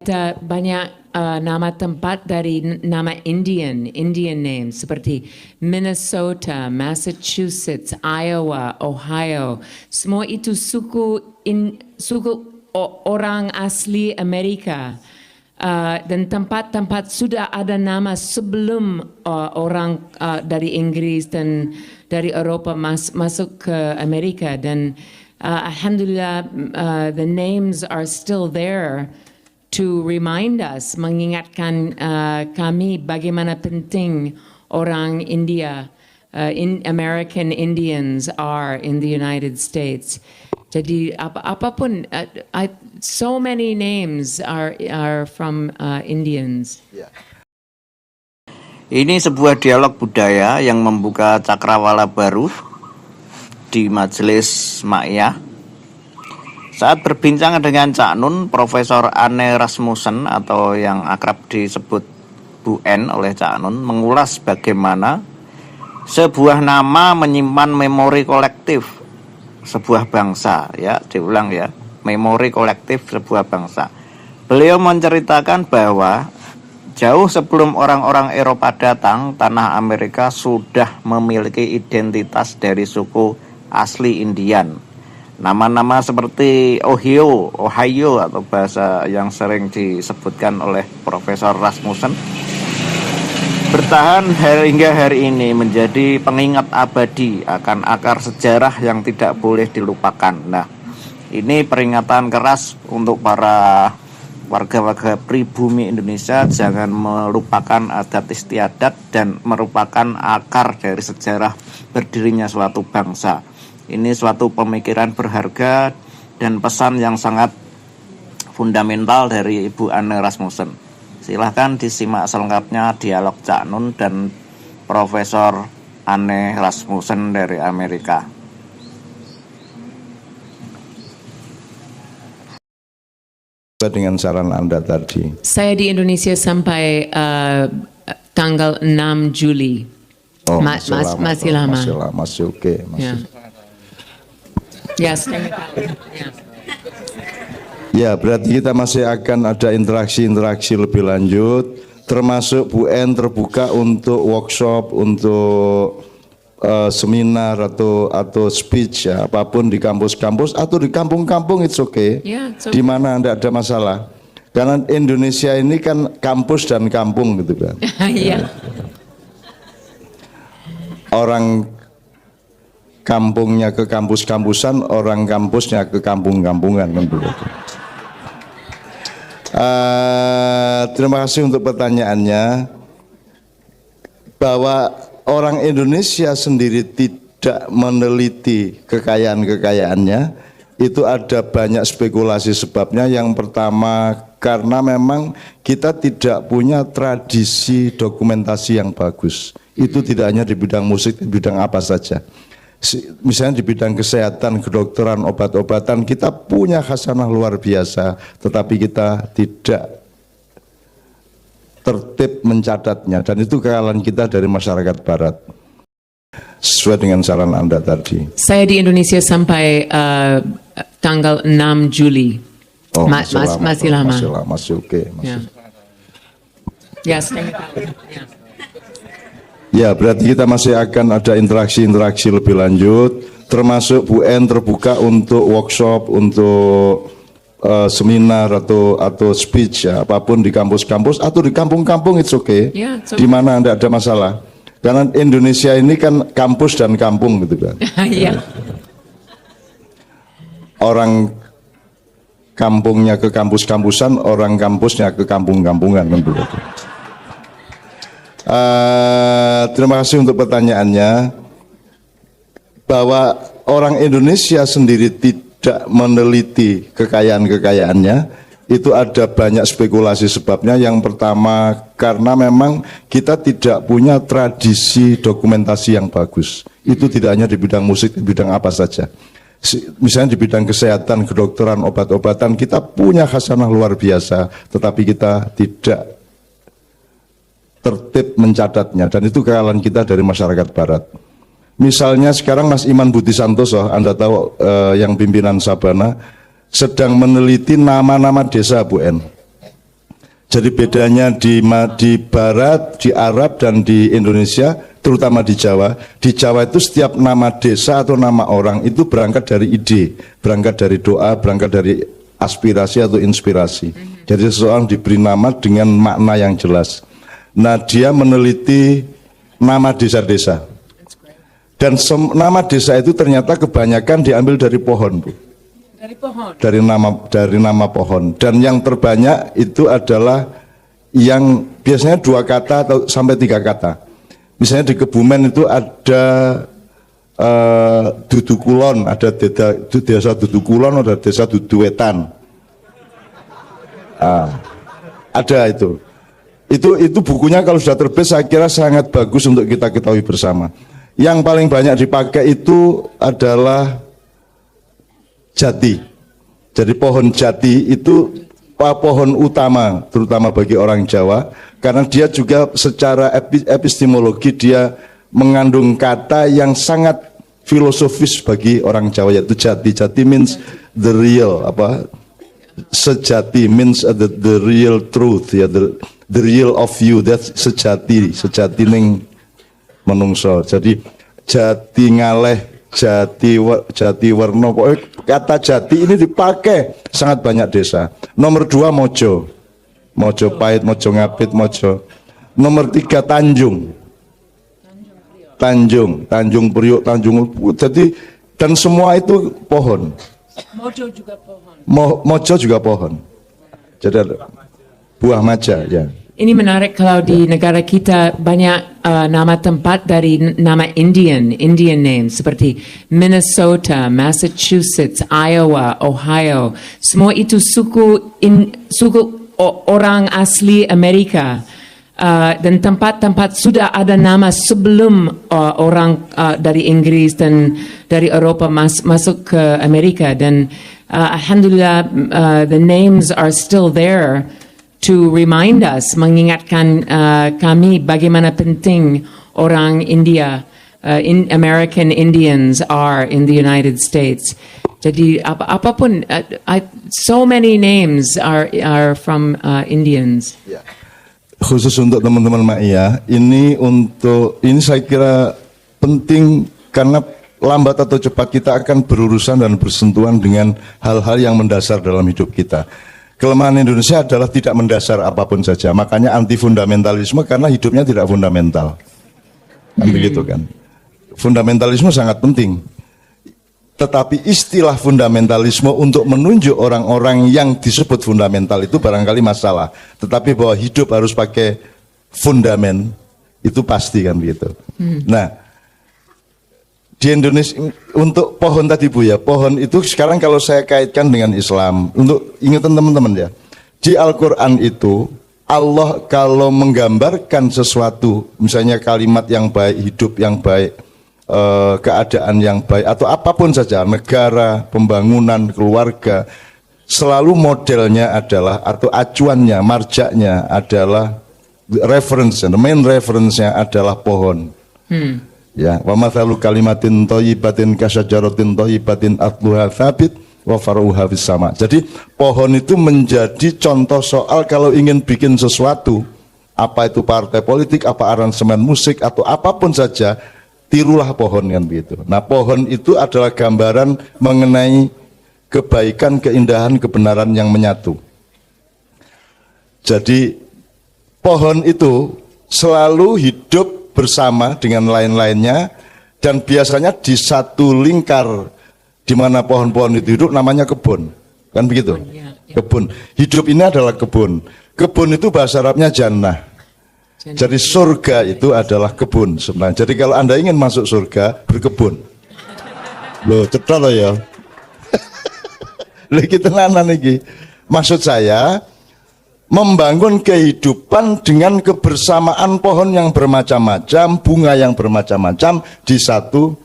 Ada banyak nama tempat dari nama Indian names seperti Minnesota, Massachusetts, Iowa, Ohio. Semua itu suku orang asli Amerika. Dan tempat-tempat sudah ada nama sebelum orang dari Inggris dan dari Eropa masuk ke Amerika. Dan alhamdulillah the names are still there to remind us, mengingatkan kami bagaimana penting orang India, American Indians are in the United States. Jadi apapun, so many names are from Indians. Ini sebuah dialog budaya yang membuka cakrawala baru di Majelis Ma'iyah. Saat berbincang dengan Cak Nun, Profesor Anne Rasmussen atau yang akrab disebut Bu N oleh Cak Nun mengulas bagaimana sebuah nama menyimpan memori kolektif sebuah bangsa, ya, diulang ya, memori kolektif sebuah bangsa. Beliau menceritakan bahwa jauh sebelum orang-orang Eropa datang, tanah Amerika sudah memiliki identitas dari suku asli Indian. Nama-nama seperti Ohio atau bahasa yang sering disebutkan oleh Profesor Rasmussen bertahan hingga hari ini menjadi pengingat abadi akan akar sejarah yang tidak boleh dilupakan. Nah, ini peringatan keras untuk para warga-warga pribumi Indonesia, jangan melupakan adat istiadat dan merupakan akar dari sejarah berdirinya suatu bangsa. Ini suatu pemikiran berharga dan pesan yang sangat fundamental dari Ibu Anne Rasmussen. Silahkan disimak selengkapnya dialog Cak Nun dan Profesor Anne Rasmussen dari Amerika. Dengan saran Anda tadi. Saya di Indonesia sampai tanggal 6 Juli. Oh, masih lama. Masih oke. Yes. Ya, berarti kita masih akan ada interaksi lebih lanjut, termasuk Bu N terbuka untuk workshop, untuk seminar atau speech ya, apapun di kampus-kampus atau di kampung-kampung, it's okay. Yeah, di mana tidak ada masalah. Karena Indonesia ini kan kampus dan kampung gitu kan. Yeah. Orang kampungnya ke kampus-kampusan, orang kampusnya ke kampung-kampungan kan begitu. Terima kasih untuk pertanyaannya. Bahwa orang Indonesia sendiri tidak meneliti kekayaan-kekayaannya, itu ada banyak spekulasi sebabnya. Yang pertama, karena memang kita tidak punya tradisi dokumentasi yang bagus. Itu tidak hanya di bidang musik, di bidang apa saja. Misalnya di bidang kesehatan, kedokteran, obat-obatan, kita punya khasanah luar biasa, tetapi kita tidak tertib mencatatnya, dan itu kekalahan kita dari masyarakat Barat. Sesuai dengan saran Anda tadi. Saya di Indonesia sampai tanggal 6 Juli. Oh, masih lama. Masih oke. Yes. Ya, berarti kita masih akan ada interaksi lebih lanjut, termasuk Bu N terbuka untuk workshop, untuk seminar atau speech ya, apapun di kampus-kampus atau di kampung-kampung, it's okay. Yeah, di mana tidak ada masalah. Karena Indonesia ini kan kampus dan kampung gitu kan. Yeah. Orang kampungnya ke kampus-kampusan, orang kampusnya ke kampung-kampungan kan begitu. Terima kasih untuk pertanyaannya. Bahwa orang Indonesia sendiri tidak meneliti kekayaan-kekayaannya, itu ada banyak spekulasi sebabnya. Yang pertama, karena memang kita tidak punya tradisi dokumentasi yang bagus. Itu tidak hanya di bidang musik, di bidang apa saja. Misalnya di bidang kesehatan, kedokteran, obat-obatan, kita punya khasanah luar biasa, tetapi kita tidak tertib mencatatnya, dan itu kekalahan kita dari masyarakat Barat. Misalnya sekarang Mas Iman Budi Santoso, Anda tahu yang pimpinan Sabana, sedang meneliti nama-nama desa Bu N. Jadi bedanya di Barat, di Arab dan di Indonesia, terutama di Jawa. Di Jawa itu setiap nama desa atau nama orang itu berangkat dari ide, berangkat dari doa, berangkat dari aspirasi atau inspirasi. Jadi seseorang diberi nama dengan makna yang jelas. Nah, dia meneliti nama desa-desa. Dan nama desa itu ternyata kebanyakan diambil dari pohon, Bu. Dari pohon. Dari nama pohon. Dan yang terbanyak itu adalah yang biasanya 2 kata atau sampai 3 kata. Misalnya di Kebumen itu ada Dudukulon, ada desa Dudukulon, ada desa Duduwetan. Ada itu. Itu bukunya kalau sudah terbit saya kira sangat bagus untuk kita ketahui bersama. Yang paling banyak dipakai itu adalah jati. Jadi pohon jati itu pohon utama, terutama bagi orang Jawa, karena dia juga secara epistemologi dia mengandung kata yang sangat filosofis bagi orang Jawa, yaitu jati. Jati means the real, sejati means the real truth, ya, the real of you, that's sejati ning menungso. Jadi jati ngaleh, jati warna, kata jati ini dipakai sangat banyak desa. Nomor 2 Mojopahit, Mojongapit, Mojo. Nomor 3 Tanjung Priok, Tanjung. Jadi dan semua itu pohon. Mojo juga pohon. Mojo juga pohon. Jadi ada buah maja, ya. Ini menarik kalau di negara kita banyak nama tempat dari nama Indian names seperti Minnesota, Massachusetts, Iowa, Ohio. Semua itu suku orang asli Amerika. Dan tempat-tempat sudah ada nama sebelum orang dari Inggris dan dari Eropa masuk ke Amerika. Dan alhamdulillah the names are still there to remind us, mengingatkan kami bagaimana penting orang India, American Indians are in the United States. Jadi apapun, so many names are from Indians. Ya. Khusus untuk teman-teman Ma'iyah, ini saya kira penting karena lambat atau cepat kita akan berurusan dan bersentuhan dengan hal-hal yang mendasar dalam hidup kita. Kelemahan Indonesia adalah tidak mendasar apapun saja, makanya anti fundamentalisme karena hidupnya tidak fundamental. Kan begitu kan? Fundamentalisme sangat penting. Tetapi istilah fundamentalisme untuk menunjuk orang-orang yang disebut fundamental itu barangkali masalah. Tetapi bahwa hidup harus pakai fundamen itu pasti kan begitu. Nah, di Indonesia untuk pohon tadi Bu ya, pohon itu sekarang kalau saya kaitkan dengan Islam, untuk ingatan teman-teman ya, di Al-Quran itu Allah kalau menggambarkan sesuatu, misalnya kalimat yang baik, hidup yang baik, keadaan yang baik atau apapun saja, negara, pembangunan, keluarga, selalu modelnya adalah atau acuannya, marjaknya adalah reference, main reference-nya adalah pohon. Ya, wa mathalu kalimatin thayyibatin kasyajaratin thayyibatin atluha tsabit wa faruha fis sama. Jadi pohon itu menjadi contoh soal kalau ingin bikin sesuatu, apa itu partai politik, apa aransemen musik atau apapun saja, tirulah pohon kan begitu. Nah, pohon itu adalah gambaran mengenai kebaikan, keindahan, kebenaran yang menyatu. Jadi pohon itu selalu hidup bersama dengan lain-lainnya dan biasanya di satu lingkar di mana pohon-pohon itu hidup namanya kebun. Kan begitu? Kebun. Hidup ini adalah kebun. Kebun itu bahasa Arabnya jannah. Jadi surga itu adalah kebun sebenarnya. Jadi kalau Anda ingin masuk surga, berkebun. Loh, cepat loh ya. Lagi tenanan iki. Maksud saya membangun kehidupan dengan kebersamaan pohon yang bermacam-macam, bunga yang bermacam-macam di satu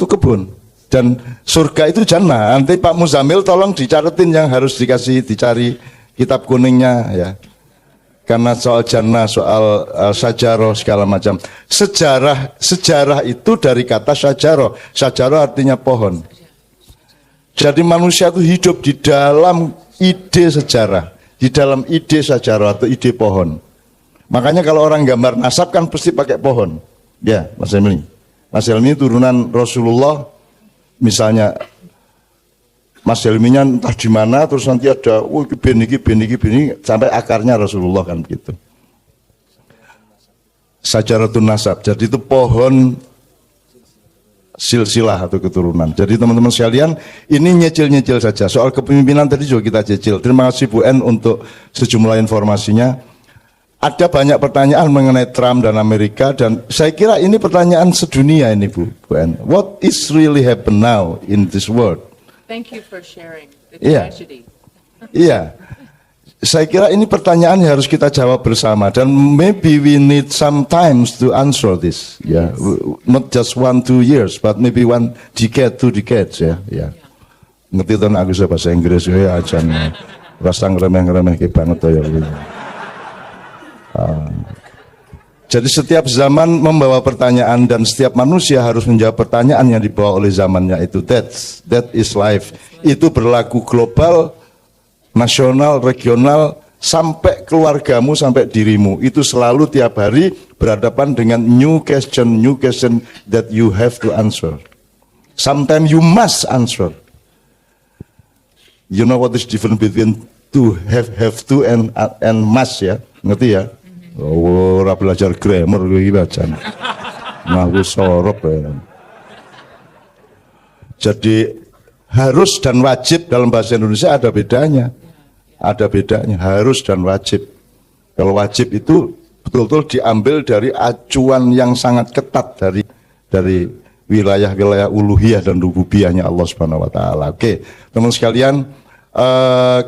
kebun. Dan surga itu jannah. Nanti Pak Muzamil tolong dicaretin yang harus dicari kitab kuningnya ya. Karena soal jannah, soal sajaroh segala macam. Sejarah itu dari kata sajaroh. Sajaroh artinya pohon. Jadi manusia itu hidup di dalam ide sejarah. di dalam ide sajarah atau ide pohon. Makanya kalau orang gambar nasab kan pasti pakai pohon. Ya, Mas Helmi. Mas Helmi turunan Rasulullah, misalnya Mas Helminya entah di mana, terus nanti ada, ben iki, sampai akarnya Rasulullah kan begitu. Sajaratun nasab. Jadi itu pohon silsilah atau keturunan. Jadi teman-teman sekalian, ini nyecil-nyecil saja. Soal kepemimpinan tadi juga kita cicil. Terima kasih Bu En untuk sejumlah informasinya. Ada banyak pertanyaan mengenai Trump dan Amerika, dan saya kira ini pertanyaan sedunia ini Bu En. What is really happen now in this world? Thank you for sharing the Iya. tragedy. Iya, saya kira ini pertanyaan yang harus kita jawab bersama, dan maybe we need some times to answer this. Ya, not just 1-2 years, but maybe 1 decade, 2 decades. Ya, ya. Ngerti tuh aku bisa bahasa Inggris ya aja nih. Rasa ngeremeh-ngeremeh banget tuh ya. Jadi setiap zaman membawa pertanyaan, dan setiap manusia harus menjawab pertanyaan yang dibawa oleh zamannya itu. That is life. Itu berlaku global, nasional, regional, sampai keluargamu, sampai dirimu. Itu selalu tiap hari berhadapan dengan new question that you have to answer. Sometimes you must answer. You know what is different between to have to and must ya, ngerti ya? Oh, ora belajar grammar iki bacan. Ngaku sorop ya. Jadi harus dan wajib dalam bahasa Indonesia ada bedanya. Ada bedanya, harus dan wajib. Kalau wajib itu betul-betul diambil dari acuan yang sangat ketat dari wilayah-wilayah uluhiyah dan rububiyahnya Allah Subhanahu wa taala. Oke, teman sekalian,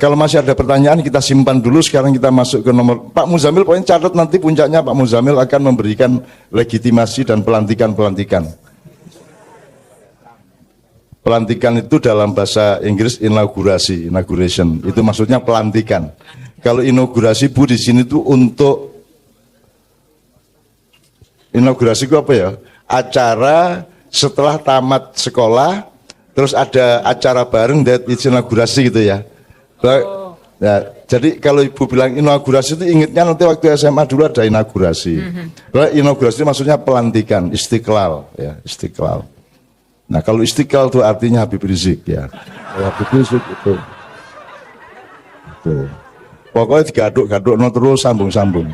kalau masih ada pertanyaan kita simpan dulu. Sekarang kita masuk ke nomor Pak Muzamil. Pokoknya catat nanti puncaknya Pak Muzamil akan memberikan legitimasi dan pelantikan. Pelantikan itu dalam bahasa Inggris inauguration. Itu maksudnya pelantikan. Kalau inaugurasi Bu di sini tuh untuk inaugurasi itu apa ya? Acara setelah tamat sekolah, terus ada acara bareng, that is inaugurasi gitu ya. Ya, jadi kalau Ibu bilang inaugurasi itu ingatnya nanti waktu SMA dulu ada inaugurasi. Inaugurasi maksudnya pelantikan, istiqlal ya, istiqlal. Nah, kalau istiqlal itu artinya Habib Rizik ya. Habib Rizik itu. Pokoknya digaduk-gaduk terus sambung-sambung.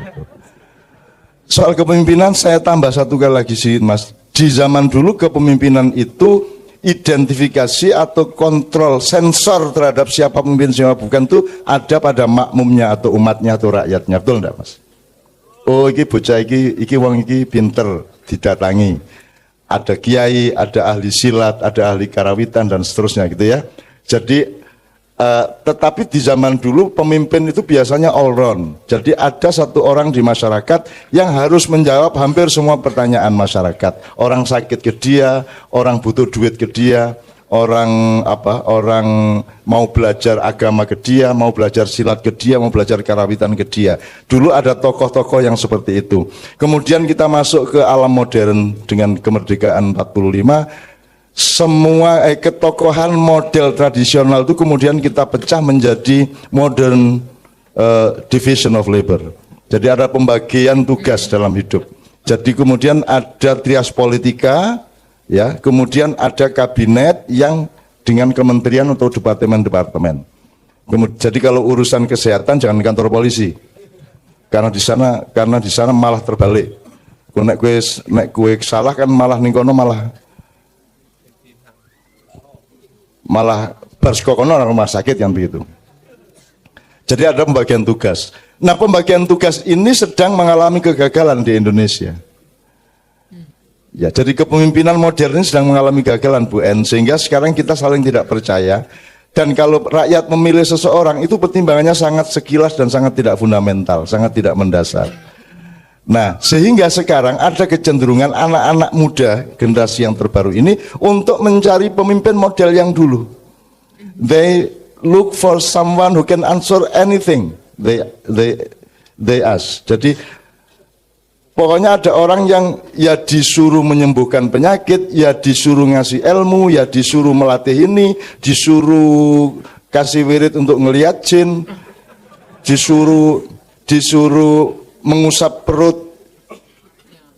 Soal kepemimpinan saya tambah satu kali lagi sih Mas. Di zaman dulu kepemimpinan itu identifikasi atau kontrol sensor terhadap siapa pemimpin siapa bukan tuh ada pada makmumnya atau umatnya atau rakyatnya, betul enggak Mas? Oh, iki bocah iki wong iki pinter, didatangi. Ada kiai, ada ahli silat, ada ahli karawitan dan seterusnya gitu ya. Jadi tetapi di zaman dulu pemimpin itu biasanya all round. Jadi ada satu orang di masyarakat yang harus menjawab hampir semua pertanyaan masyarakat. Orang sakit ke dia, orang butuh duit ke dia, orang mau belajar agama ke dia, mau belajar silat ke dia, mau belajar karawitan ke dia. Dulu ada tokoh-tokoh yang seperti itu. Kemudian kita masuk ke alam modern dengan kemerdekaan 45. Semua ketokohan model tradisional itu kemudian kita pecah menjadi modern division of labor. Jadi ada pembagian tugas dalam hidup. Jadi kemudian ada trias politika, ya, kemudian ada kabinet yang dengan kementerian atau departemen-departemen. Jadi kalau urusan kesehatan jangan kantor polisi, karena di sana malah terbalik. Nek kue salah kan malah ningkono malah berskokono rumah sakit yang begitu. Jadi ada pembagian tugas. Nah, pembagian tugas ini sedang mengalami kegagalan di Indonesia. Ya, jadi kepemimpinan modern ini sedang mengalami kegagalan Bu En, sehingga sekarang kita saling tidak percaya. Dan kalau rakyat memilih seseorang itu pertimbangannya sangat sekilas dan sangat tidak fundamental, sangat tidak mendasar. Nah, sehingga sekarang ada kecenderungan anak-anak muda generasi yang terbaru ini untuk mencari pemimpin model yang dulu. They look for someone who can answer anything they ask. Jadi pokoknya ada orang yang ya disuruh menyembuhkan penyakit, ya disuruh ngasih ilmu, ya disuruh melatih ini, disuruh kasih wirid untuk ngelihat jin. disuruh mengusap perut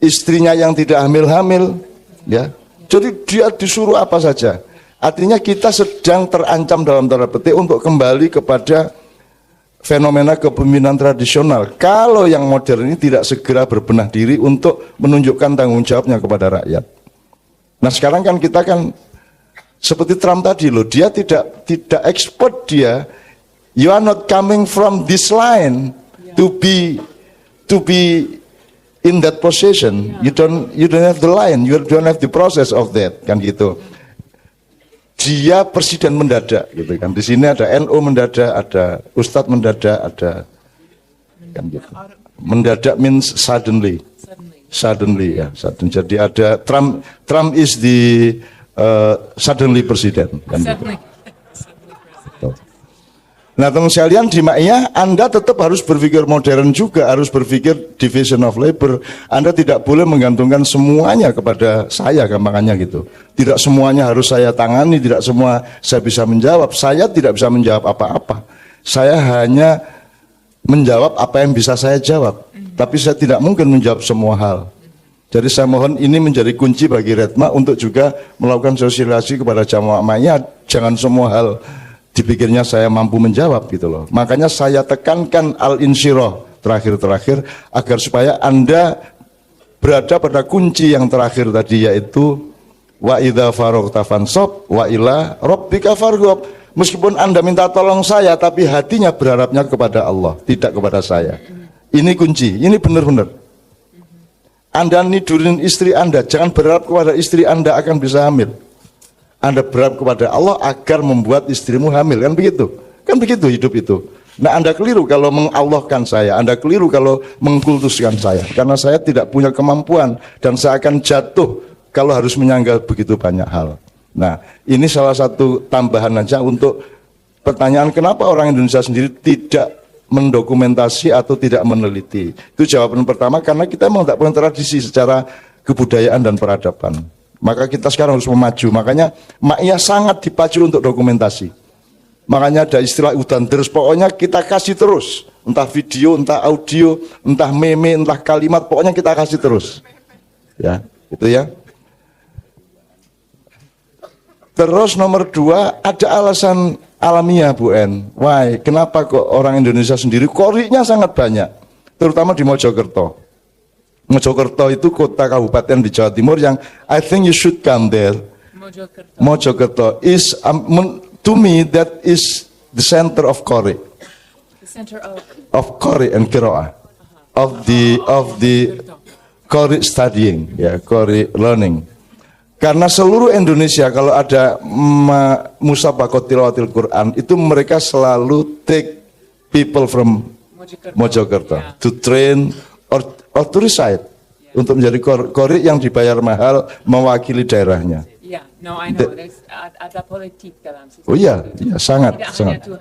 istrinya yang tidak hamil-hamil, ya. Jadi dia disuruh apa saja. Artinya kita sedang terancam dalam tanda petik untuk kembali kepada fenomena kepemimpinan tradisional. Kalau yang modern ini tidak segera berbenah diri untuk menunjukkan tanggung jawabnya kepada rakyat. Nah sekarang kan kita kan seperti Trump tadi loh, dia tidak ekspor dia. You are not coming from this line to be in that position. You don't have the line, you don't have the process of that, kan gitu. Dia presiden mendadak gitu kan. Di sini ada NU mendadak, ada Ustadz mendadak, ada kan gitu. Mendadak means suddenly ya. Jadi ada Trump is the suddenly presiden kan gitu. Nah teman sekalian di Ma'iyah Anda tetap harus berpikir modern juga, harus berpikir division of labor. Anda tidak boleh menggantungkan semuanya kepada saya, gampangannya gitu. Tidak semuanya harus saya tangani, tidak semua saya bisa menjawab. Saya tidak bisa menjawab apa-apa. Saya hanya menjawab apa yang bisa saya jawab. Tapi saya tidak mungkin menjawab semua hal. Jadi saya mohon ini menjadi kunci bagi Retma untuk juga melakukan sosialisasi kepada jamaah Ma'iyah. Jangan semua hal dipikirnya saya mampu menjawab gitu loh. Makanya saya tekankan al-insyirah terakhir agar supaya Anda berada pada kunci yang terakhir tadi, yaitu wa idza faraghta fansab wa ila rabbika farghab. Meskipun Anda minta tolong saya, tapi hatinya berharapnya kepada Allah, tidak kepada saya. Ini kunci, ini benar-benar. Anda nidurin istri Anda, jangan berharap kepada istri Anda akan bisa hamil. Anda berharap kepada Allah agar membuat istrimu hamil, kan begitu? Kan begitu hidup itu. Nah Anda keliru kalau mengallahkan saya, Anda keliru kalau mengkultuskan saya, karena saya tidak punya kemampuan dan saya akan jatuh kalau harus menyangga begitu banyak hal. Nah ini salah satu tambahan aja untuk pertanyaan kenapa orang Indonesia sendiri tidak mendokumentasi atau tidak meneliti. Itu jawaban pertama, karena kita memang tidak punya tradisi secara kebudayaan dan peradaban. Maka kita sekarang harus memaju. Makanya Ma'iyah sangat dipacu untuk dokumentasi. Makanya ada istilah udan terus. Pokoknya kita kasih terus. Entah video, entah audio, entah meme, entah kalimat. Pokoknya kita kasih terus. Ya, itu ya. Terus nomor 2, ada alasan alamiah Bu En. Why? Kenapa kok orang Indonesia sendiri koriknya sangat banyak. Terutama di Mojokerto. Mojokerto itu kota kabupaten di Jawa Timur yang I think you should come there. Mojokerto is to me that is the center of Qori. The center of Qori and Qiraah. Of the Qori studying, ya, Qori learning. Karena seluruh Indonesia kalau ada musabaqah tilawatil Quran itu mereka selalu take people from Mojokerto to train or to recite, untuk menjadi qori yang dibayar mahal mewakili daerahnya. Yeah, no, I know. There's ada politik dalam sistem. Oh iya, iya sangat.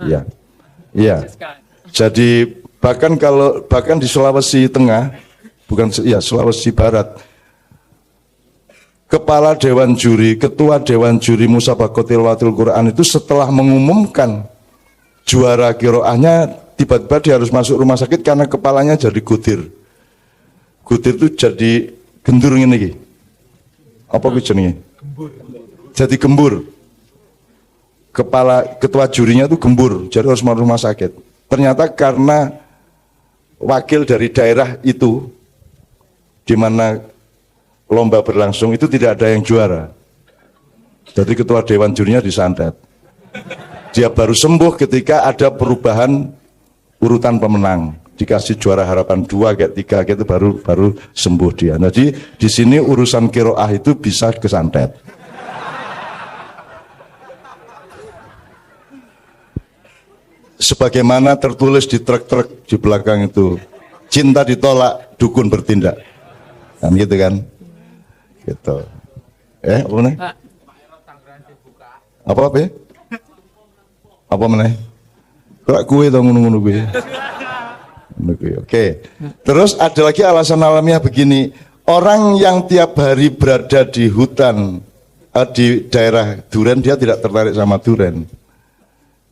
Iya. Iya. Jadi bahkan di Sulawesi Tengah, Sulawesi Barat, kepala dewan juri, ketua dewan juri musabaqah tilawatil Quran itu setelah mengumumkan juara qiraahnya, tiba-tiba dia harus masuk rumah sakit karena kepalanya jadi gudir. Gudir itu jadi gendur ini. Apa jenenge? Jadi gembur. Ketua jurinya itu gembur, jadi harus masuk rumah sakit. Ternyata karena wakil dari daerah itu di mana lomba berlangsung itu tidak ada yang juara. Jadi ketua dewan jurinya disantet. Dia baru sembuh ketika ada perubahan urutan pemenang. Dikasih juara harapan 2 kayak 3 kayak itu baru sembuh dia. Jadi di sini urusan qiraah itu bisa kesantet. Sebagaimana tertulis di truk-truk di belakang itu, cinta ditolak, dukun bertindak. Kan gitu kan? Gitu. Apa meneh? Apa ya? Apa meneh? Kok kue to ngono-ngono kuwi. Oke. Terus ada lagi alasan alamiah begini. Orang yang tiap hari berada di hutan, di daerah duren, dia tidak tertarik sama duren.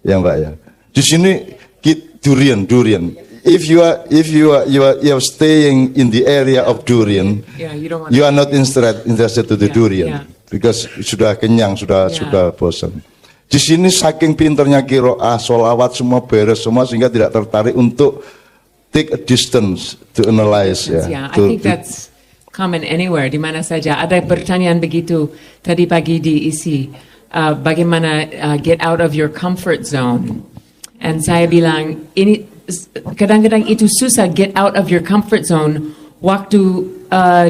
Ya Mbak ya. Di sini durian. If you are staying in the area of durian, Yeah, you don't want you are not interested to the durian yeah. because sudah kenyang, sudah bosan. Di sini saking pinternya kiroah, sholawat semua beres semua sehingga tidak tertarik untuk take a distance to analyze. Yeah, I think that's common anywhere, di mana saja. Ada pertanyaan begitu tadi pagi diisi, bagaimana get out of your comfort zone. And saya bilang, ini kadang-kadang itu susah get out of your comfort zone waktu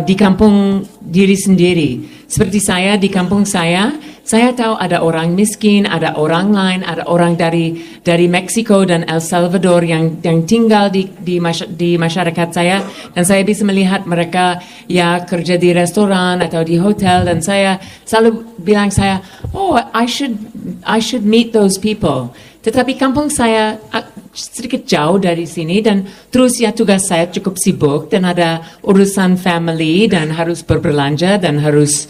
di kampung diri sendiri. Seperti saya, di kampung saya tahu ada orang miskin, ada orang lain, ada orang dari Meksiko dan El Salvador yang tinggal di masyarakat saya, dan saya bisa melihat mereka ya kerja di restoran atau di hotel, dan saya selalu bilang I should meet those people. Tetapi kampung saya sedikit jauh dari sini, dan terus ya tugas saya cukup sibuk dan ada urusan family dan harus berbelanja dan harus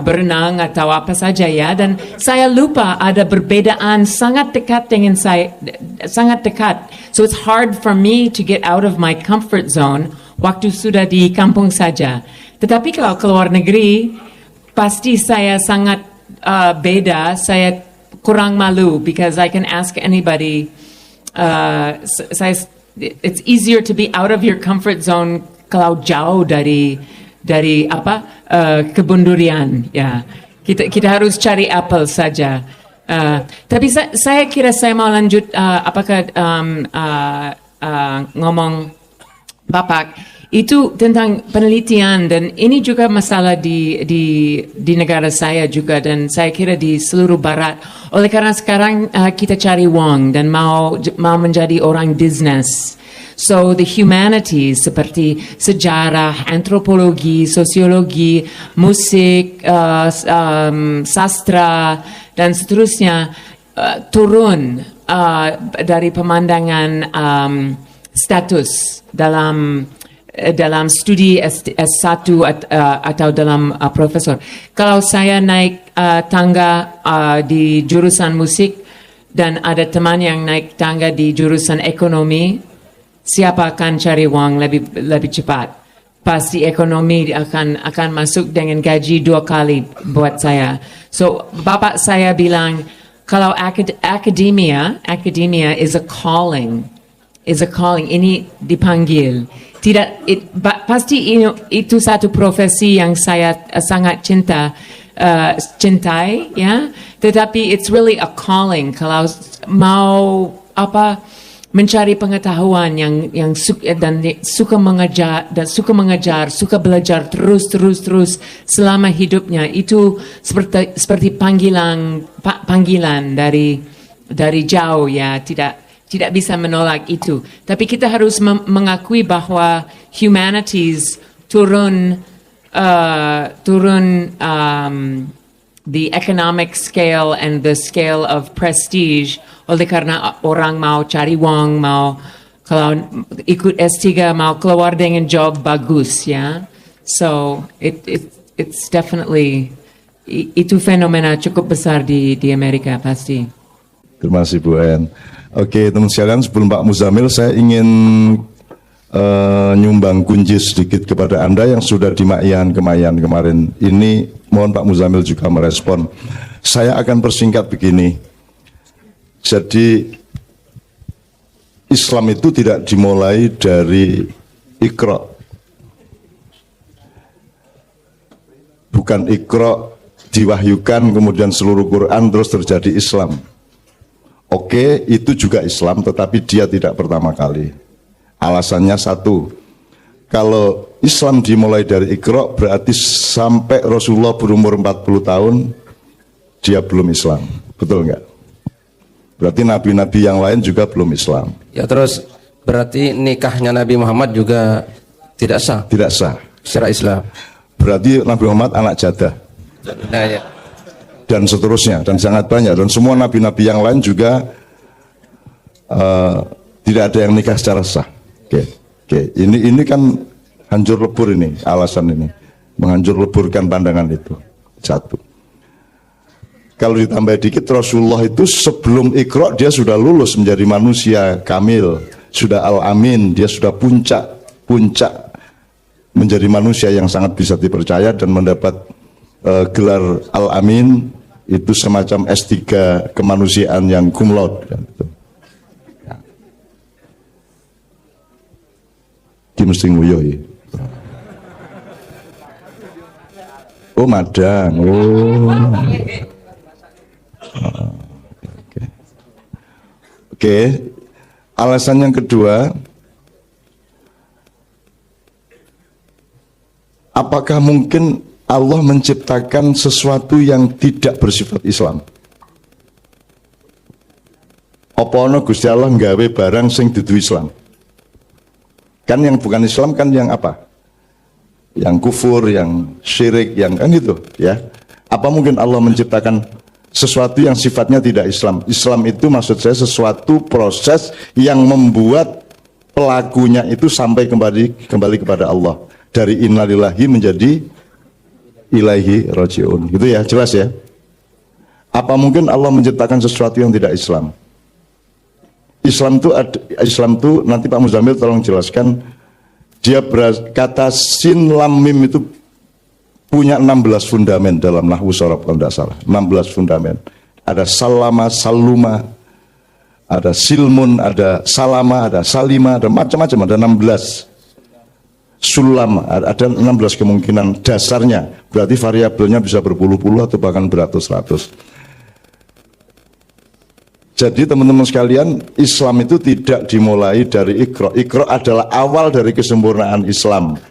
berenang atau apa saja ya, dan saya lupa ada perbedaan sangat dekat dengan saya, sangat dekat. So it's hard for me to get out of my comfort zone waktu sudah di kampung saja. Tetapi kalau keluar negeri pasti saya sangat beda, saya kurang malu because I can ask anybody. It's easier to be out of your comfort zone kalau jauh dari kebun durian, ya. Kita harus cari apel saja. Tapi saya kira saya mau lanjut, apakah ngomong Bapak itu tentang penelitian, dan ini juga masalah di negara saya juga, dan saya kira di seluruh barat. Oleh karena sekarang kita cari uang dan mau menjadi orang bisnis. So the humanities seperti sejarah, antropologi, sosiologi, musik, sastra dan seterusnya turun dari pemandangan status dalam studi S1 atau dalam profesor. Kalau saya naik tangga di jurusan musik dan ada teman yang naik tangga di jurusan ekonomi, siapa akan cari uang lebih cepat? Pasti ekonomi akan masuk dengan gaji 2 kali buat saya. So bapak saya bilang kalau academia is a calling. Ini dipanggil. Pasti itu satu profesi yang saya sangat cintai, ya. Tetapi it's really a calling. Kalau mau mencari pengetahuan yang suka mengajar, suka belajar terus selama hidupnya, itu seperti panggilan dari jauh, ya. Tidak bisa menolak itu. Tapi kita harus mengakui bahwa humanities turun the economic scale and the scale of prestige oleh karena orang mau cari uang, kalau ikut S3 mau keluar dengan job bagus, ya. So it's definitely itu fenomena cukup besar di Amerika pasti. Terima kasih Bu En. Oke, teman sekalian, sebelum Pak Muzamil, saya ingin nyumbang kunci sedikit kepada Anda yang sudah di Makyan kemarin. Ini mohon Pak Muzamil juga merespon. Saya akan persingkat begini. Jadi Islam itu tidak dimulai dari Iqra. Bukan Iqra diwahyukan kemudian seluruh Quran terus terjadi Islam. Oke, itu juga Islam, tetapi dia tidak pertama kali. Alasannya satu, kalau Islam dimulai dari Iqra, berarti sampai Rasulullah berumur 40 tahun, dia belum Islam. Betul nggak? Berarti nabi-nabi yang lain juga belum Islam. Ya, terus berarti nikahnya Nabi Muhammad juga tidak sah? Tidak sah. Secara Islam. Berarti Nabi Muhammad anak jadah. Nah, ya. Dan seterusnya, dan sangat banyak, dan semua nabi-nabi yang lain juga tidak ada yang nikah secara sah. Oke. Ini kan hancur lebur ini, alasan ini menghancur leburkan pandangan itu. Satu. Kalau ditambah dikit, Rasulullah itu sebelum Iqra dia sudah lulus menjadi manusia kamil, sudah al-amin, dia sudah puncak menjadi manusia yang sangat bisa dipercaya dan mendapat gelar al-amin, itu semacam S3 kemanusiaan yang cum laude. Dia mesti nguyoi. Oh, madang. Oh. Oke. Alasan yang kedua, apakah mungkin Allah menciptakan sesuatu yang tidak bersifat Islam? Apa ana Gusti Allah nggawe barang sing dudu Islam? Kan yang bukan Islam kan yang apa? Yang kufur, yang syirik, yang kan gitu ya. Apa mungkin Allah menciptakan sesuatu yang sifatnya tidak Islam? Islam itu maksud saya sesuatu proses yang membuat pelakunya itu sampai kembali kepada Allah. Dari innalillahi menjadi ilaihi rajiun. Gitu ya, jelas ya. Apa mungkin Allah menciptakan sesuatu yang tidak Islam? Islam itu nanti Pak Muzamil tolong jelaskan. Kata sin lam mim itu punya 16 fundamen dalam nahwu sorof kalau tidak salah. 16 fundamen. Ada salama, saluma, ada silmun, ada salama, ada salima, ada macam-macam, ada 16. Sulam, ada 16 kemungkinan dasarnya. Berarti variabelnya bisa berpuluh-puluh atau bahkan beratus-ratus. Jadi teman-teman sekalian, Islam itu tidak dimulai dari Iqra. Iqra adalah awal dari kesempurnaan Islam.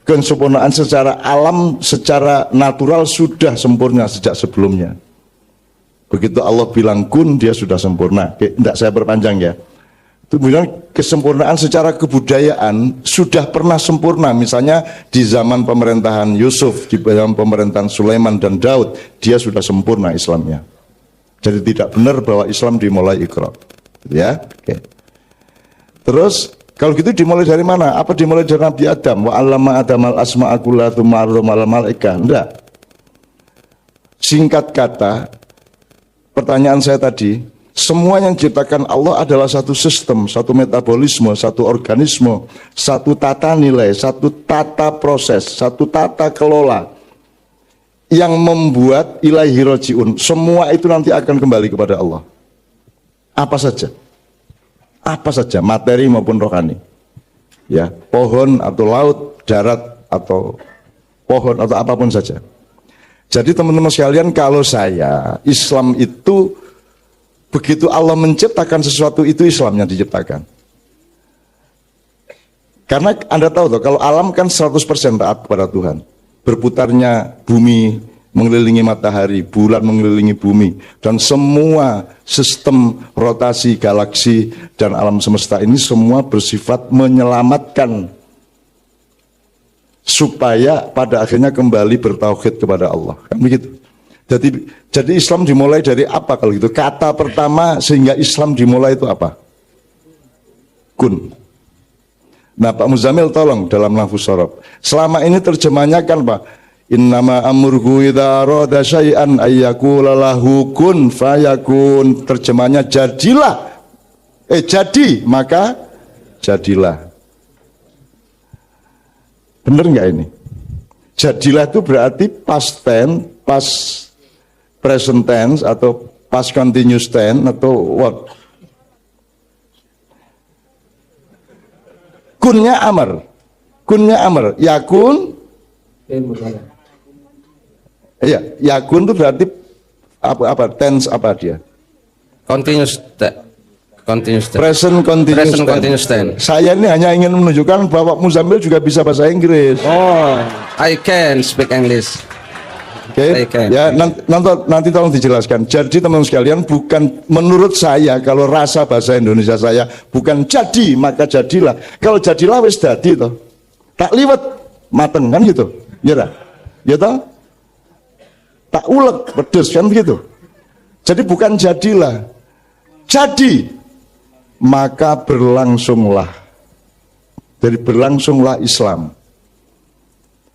Kesempurnaan secara alam, secara natural sudah sempurna sejak sebelumnya. Begitu Allah bilang kun, dia sudah sempurna. Tidak saya perpanjang ya. Kemudian kesempurnaan secara kebudayaan sudah pernah sempurna. Misalnya di zaman pemerintahan Yusuf, di zaman pemerintahan Sulaiman dan Daud, dia sudah sempurna Islamnya. Jadi tidak benar bahwa Islam dimulai Iqra. Ya, oke. Terus kalau gitu dimulai dari mana? Apa dimulai dari Nabi Adam? Wa 'allama Adamal asma'a kullaha tsumma 'aradahum 'alal malaikah. Enggak. Singkat kata, pertanyaan saya tadi, semua yang diciptakan Allah adalah satu sistem, satu metabolisme, satu organisme, satu tata nilai, satu tata proses, satu tata kelola yang membuat ilaihi rajiun. Semua itu nanti akan kembali kepada Allah. Apa saja? Apa saja, materi maupun rohani. Ya, pohon atau laut, darat atau pohon atau apapun saja. Jadi teman-teman sekalian, kalau saya, Islam itu begitu Allah menciptakan sesuatu itu Islam yang diciptakan. Karena Anda tahu toh, kalau alam kan 100% taat kepada Tuhan. Berputarnya bumi mengelilingi matahari, bulan mengelilingi bumi, dan semua sistem rotasi galaksi dan alam semesta ini semua bersifat menyelamatkan supaya pada akhirnya kembali bertauhid kepada Allah. Kan begitu. Jadi Islam dimulai dari apa kalau gitu? Kata pertama sehingga Islam dimulai itu apa? Kun. Nah Pak Muzamil tolong dalam nahwu sorof. Selama ini terjemahnya kan Pak, innama amruhu idza arada syai'an ayyaqula lahu kun fayakun. Terjemahnya jadilah. Jadi maka jadilah. Benar nggak ini? Jadilah itu berarti past tense, past present tense atau past continuous tense atau what? Kunnya amar, yakun, iya, yakun itu berarti apa tense apa dia? Continuous tense. Present continuous tense. Saya ini hanya ingin menunjukkan bahwa Muzamil juga bisa bahasa Inggris. Oh, I can speak English. Oke, ya nanti tolong dijelaskan. Jadi teman-teman sekalian, bukan menurut saya, kalau rasa bahasa Indonesia saya bukan jadi maka jadilah. Kalau jadilah wis dadi toh. Tak liwet mateng kan gitu. Ya dah. Ya toh? Tak ulek pedes kan begitu. Jadi bukan jadilah. Jadi maka berlangsunglah. Jadi berlangsunglah Islam.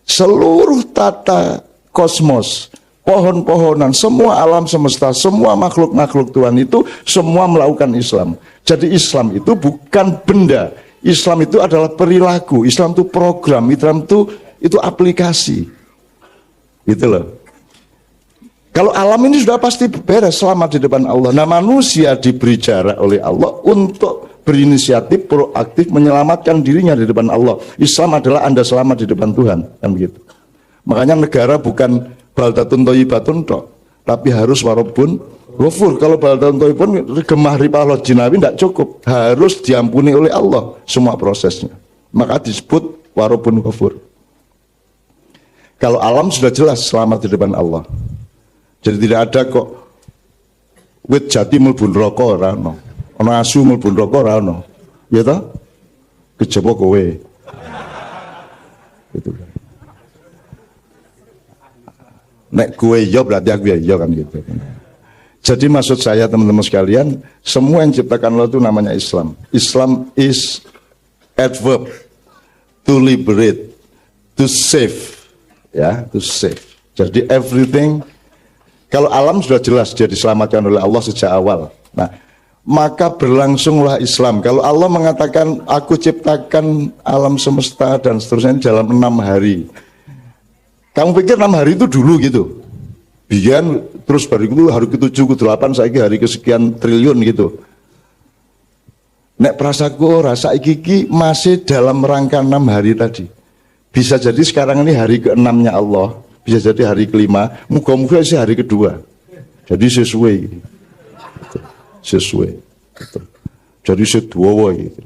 Seluruh tata kosmos, pohon-pohonan, semua alam semesta, semua makhluk-makhluk Tuhan itu semua melakukan Islam. Jadi Islam itu bukan benda, Islam itu adalah perilaku, Islam itu program, Islam itu aplikasi. Gitu loh. Kalau alam ini sudah pasti beres, selamat di depan Allah. Nah, manusia diberi jarak oleh Allah untuk berinisiatif proaktif menyelamatkan dirinya di depan Allah. Islam adalah Anda selamat di depan Tuhan, kan begitu. Makanya negara bukan baldatun thayyibatun tok, tapi harus warabun ghafur. Kalau baldatun thayyibun gemah ripah jinawi tidak cukup, harus diampuni oleh Allah semua prosesnya. Maka disebut warabun ghafur. Kalau alam sudah jelas selamat di depan Allah. Jadi tidak ada kok wit jati mlebu neraka ora ono. Ana asu mlebu neraka ora ono. Ya toh? Kejaba kowe. Gitu. Nek kowe ya berarti aku ya kan gitu. Jadi maksud saya teman-teman sekalian, semua yang diciptakan Allah itu namanya Islam. Islam is adverb to liberate, to save. Ya, to save. Jadi everything. Kalau alam sudah jelas dia diselamatkan oleh Allah sejak awal. Nah, maka berlangsunglah Islam. Kalau Allah mengatakan aku ciptakan alam semesta dan seterusnya dalam 6 hari. Kamu pikir 6 hari itu dulu gitu? Biar terus baru itu hari ke-7, ke-8, saiki hari kesekian triliun gitu. Nek prasaku rasa iki masih dalam rangka 6 hari tadi. Bisa jadi sekarang ini hari ke-6-nya Allah. Bisa jadi hari ke-5, muka-muka sih hari kedua. Jadi sesuai gitu. Sesuai gitu. Jadi seduawa gitu.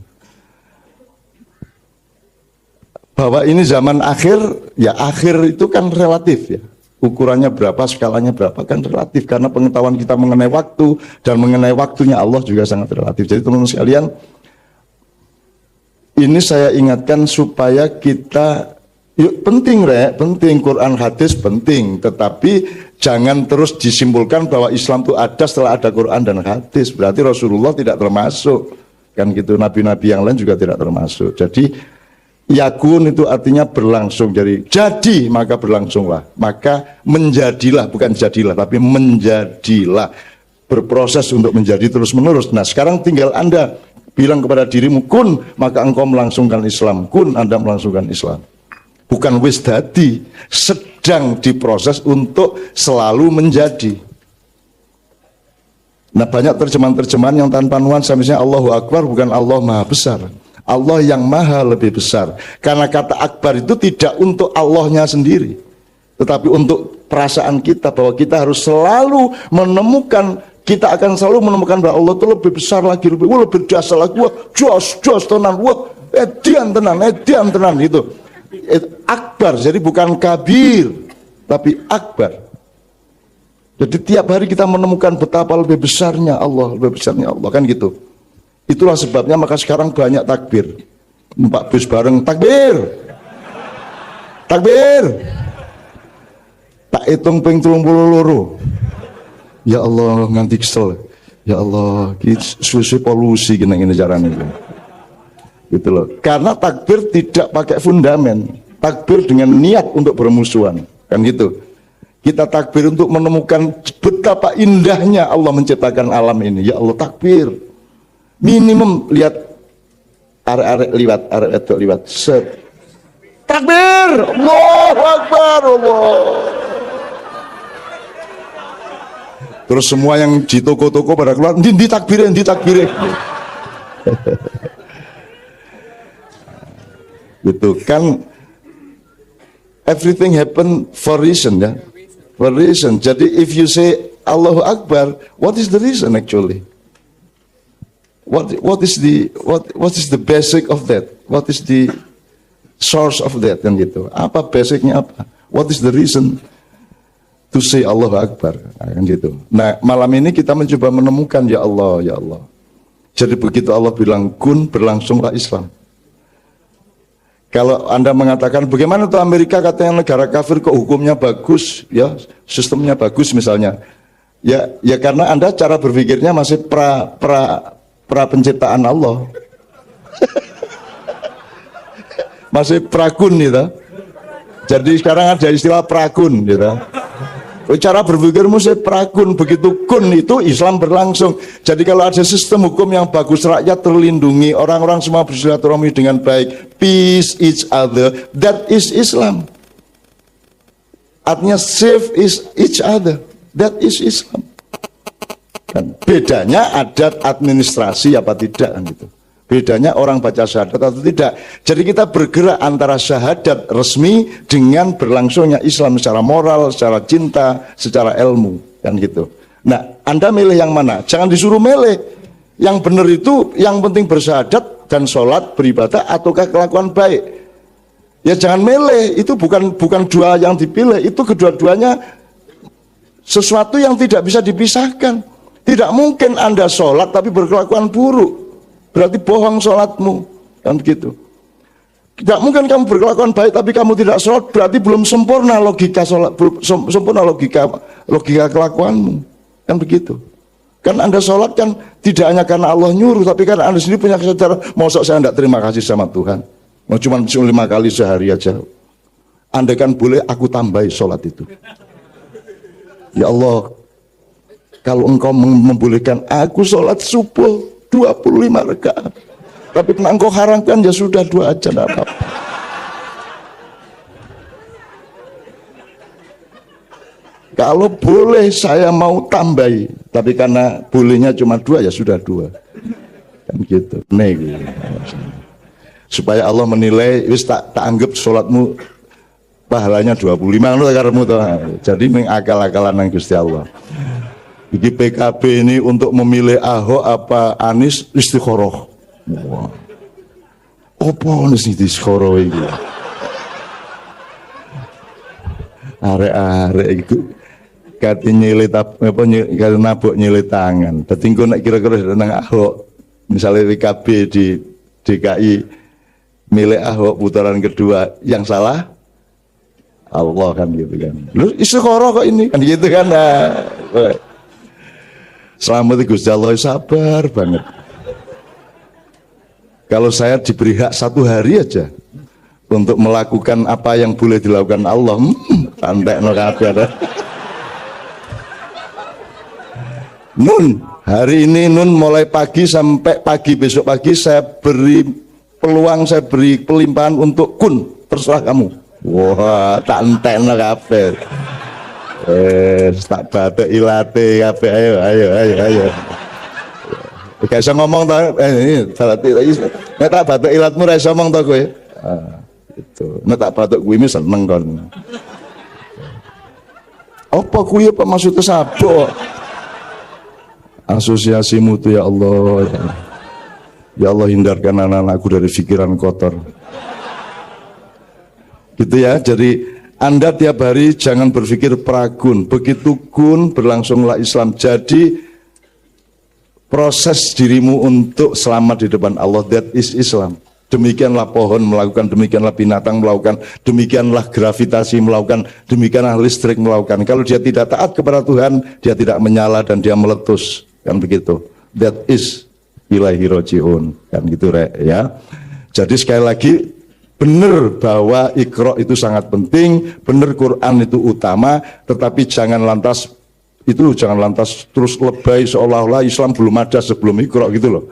Bahwa ini zaman akhir, ya akhir itu kan relatif ya. Ukurannya berapa, skalanya berapa kan relatif. Karena pengetahuan kita mengenai waktu dan mengenai waktunya Allah juga sangat relatif. Jadi teman-teman sekalian, ini saya ingatkan supaya kita yuk, penting Quran hadis penting, tetapi jangan terus disimpulkan bahwa Islam itu ada setelah ada Quran dan hadis. Berarti Rasulullah tidak termasuk, kan gitu. Nabi-nabi yang lain juga tidak termasuk. Jadi yakun itu artinya berlangsung. Jadi maka berlangsunglah, maka menjadilah, bukan jadilah tapi menjadilah, berproses untuk menjadi terus menerus. Nah sekarang tinggal Anda bilang kepada dirimu kun, maka engkau melangsungkan Islam. Kun, Anda melangsungkan Islam. Bukan wis dadi, sedang diproses untuk selalu menjadi. Nah banyak terjemahan-terjemahan yang tanpa nuansa, misalnya Allahu Akbar bukan Allah Maha Besar, Allah yang Maha lebih besar. Karena kata Akbar itu tidak untuk Allahnya sendiri, tetapi untuk perasaan kita bahwa kita harus selalu menemukan, kita akan selalu menemukan bahwa Allah itu lebih besar lagi, lebih dahsyat lagi, wah jos tenan, wah edian tenan itu. Akbar, jadi bukan kabir tapi akbar. Jadi tiap hari kita menemukan betapa lebih besarnya Allah kan gitu. Itulah sebabnya maka sekarang banyak takbir. Pak bis bareng takbir tak hitung ping 32. Ya Allah nganti kesel. Ya Allah susu polusi gini caranya gitu loh. Karena takbir tidak pakai fundamen, takbir dengan niat untuk bermusuhan, kan gitu. Kita takbir untuk menemukan betapa indahnya Allah menciptakan alam ini. Ya Allah takbir. Minimum lihat arek-arek liwat, set. Takbir, Allahu Akbar, Allah. Terus semua yang di toko-toko pada keluar, di takbirin. Gitu kan, everything happen for reason ya, for reason. Jadi if you say Allahu Akbar, what is the reason actually? What is the basic of that? What is the source of that kan gitu? Apa basicnya apa? What is the reason to say Allahu Akbar kan gitu? Nah malam ini kita mencoba menemukan ya Allah. Jadi begitu Allah bilang kun, berlangsunglah Islam. Kalau Anda mengatakan bagaimana tuh Amerika katanya negara kafir kok hukumnya bagus, ya sistemnya bagus misalnya, ya karena Anda cara berpikirnya masih pra penciptaan Allah, masih prakun gitu. Jadi sekarang ada istilah prakun gitu. Cara berpikirmu saya prakun, begitu kun itu Islam berlangsung. Jadi kalau ada sistem hukum yang bagus, rakyat terlindungi, orang-orang semua bersilaturahmi dengan baik, peace each other, that is Islam. Artinya save is each other, that is Islam. Dan bedanya adat administrasi apa tidak kan gitu. Bedanya orang baca syahadat atau tidak. Jadi kita bergerak antara syahadat resmi dengan berlangsungnya Islam secara moral, secara cinta, secara ilmu, kan gitu. Nah, Anda milih yang mana? Jangan disuruh milih. Yang benar itu yang penting bersyahadat dan sholat beribadah ataukah kelakuan baik. Ya jangan milih. Itu bukan dua yang dipilih. Itu kedua-duanya sesuatu yang tidak bisa dipisahkan. Tidak mungkin Anda sholat tapi berkelakuan buruk. Berarti bohong sholatmu, kan begitu. Tidak mungkin kamu berkelakuan baik tapi kamu tidak sholat, berarti belum sempurna logika sholat, belum sempurna logika kelakuanmu, kan begitu. Kan Anda sholat kan tidak hanya karena Allah nyuruh, tapi karena Anda sendiri punya kesadaran. Masa saya tidak terima kasih sama Tuhan, mau cuma 5 kali sehari aja. Anda kan boleh aku tambahi sholat itu. Ya Allah, kalau engkau membolehkan aku sholat subuh 25 rakaat, tapi karena engkau haramkan ya sudah 2 aja, tidak apa-apa. Kalau boleh saya mau tambahi, tapi karena bolehnya cuma 2 ya sudah 2, kan gitu. Nih, gitu. Supaya Allah menilai, wis tak anggap sholatmu pahalanya 25 lu karemu toh. Jadi mengakal-akalan nang Gusti Allah. Iki PKB ini untuk memilih Ahok apa Anies istikharah. Wah. Apa Anies istikharah iki? Arek-arek iku kate nyilit apa kate nabok nyilit tangan. Dadi engko nek kira-kira nang Ahok, misalnya PKB di DKI milih Ahok putaran kedua, yang salah Allah kan gitu kan. Lu istikharah kok ini kan gitu kan. Nah, selamat Gusti Allah, sabar banget. Kalau saya diberi hak 1 hari aja untuk melakukan apa yang boleh dilakukan Allah, santai no kabeh. Nun, hari ini Nun mulai pagi sampai pagi besok pagi saya beri peluang, saya beri pelimpahan untuk kun, terserah kamu. Wah, tak entekno kabeh. Tak batuk ilate kabeh, ayo. Gak iso ngomong to, ini nek tak batuk ilatmu ra iso ngomong to kowe. Gitu. Nek tak batuk kuwi seneng kon. Apa kuwi apa maksudnya sabuk? Asosiasimu tuh ya Allah. Ya Allah, hindarkan anak-anakku dari pikiran kotor. Gitu ya, jadi Anda tiap hari jangan berpikir prakun. Begitu kun berlangsunglah Islam. Jadi proses dirimu untuk selamat di depan Allah, that is Islam. Demikianlah pohon melakukan, demikianlah binatang melakukan, demikianlah gravitasi melakukan, demikianlah listrik melakukan. Kalau dia tidak taat kepada Tuhan, dia tidak menyala dan dia meletus. Kan begitu. That is ilaihi roji'un. Kan gitu ya. Jadi sekali lagi, benar bahwa Iqra itu sangat penting, benar Quran itu utama, tetapi jangan lantas terus lebay seolah-olah Islam belum ada sebelum Iqra gitu loh.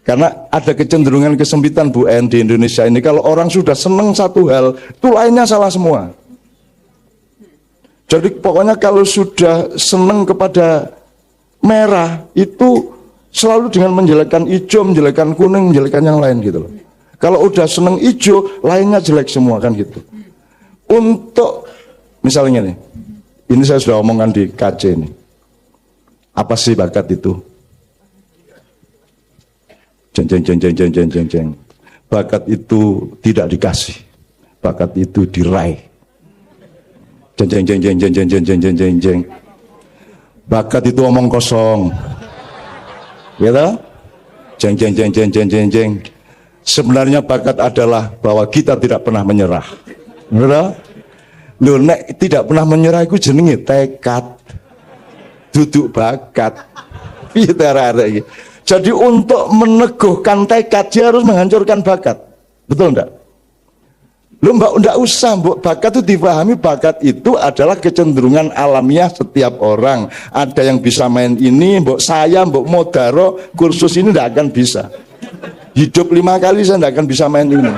Karena ada kecenderungan kesempitan Bu En di Indonesia ini, kalau orang sudah seneng satu hal, itu lainnya salah semua. Jadi pokoknya kalau sudah seneng kepada merah, itu selalu dengan menjelekkan hijau, menjelekkan kuning, menjelekkan yang lain gitu loh. Kalau udah seneng hijau, lainnya jelek semua kan gitu. Untuk misalnya nih, ini saya sudah omongkan di KC ini. Apa sih bakat itu? Jeng. Bakat itu tidak dikasih. Bakat itu diraih. Jeng. Bakat itu omong kosong. Gitu? Jeng. Sebenarnya bakat adalah bahwa kita tidak pernah menyerah. Lho nek tidak pernah menyerah itu jenenge tekad. Duduk bakat. Piye. Jadi untuk meneguhkan tekad dia harus menghancurkan bakat. Betul enggak? Lo mbak, ndak usah mbok, bakat itu dipahami, bakat itu adalah kecenderungan alamiah setiap orang. Ada yang bisa main ini, mbok saya, mbok modaro, kursus ini ndak akan bisa. Hidup 5 kali saya ndak akan bisa main ini.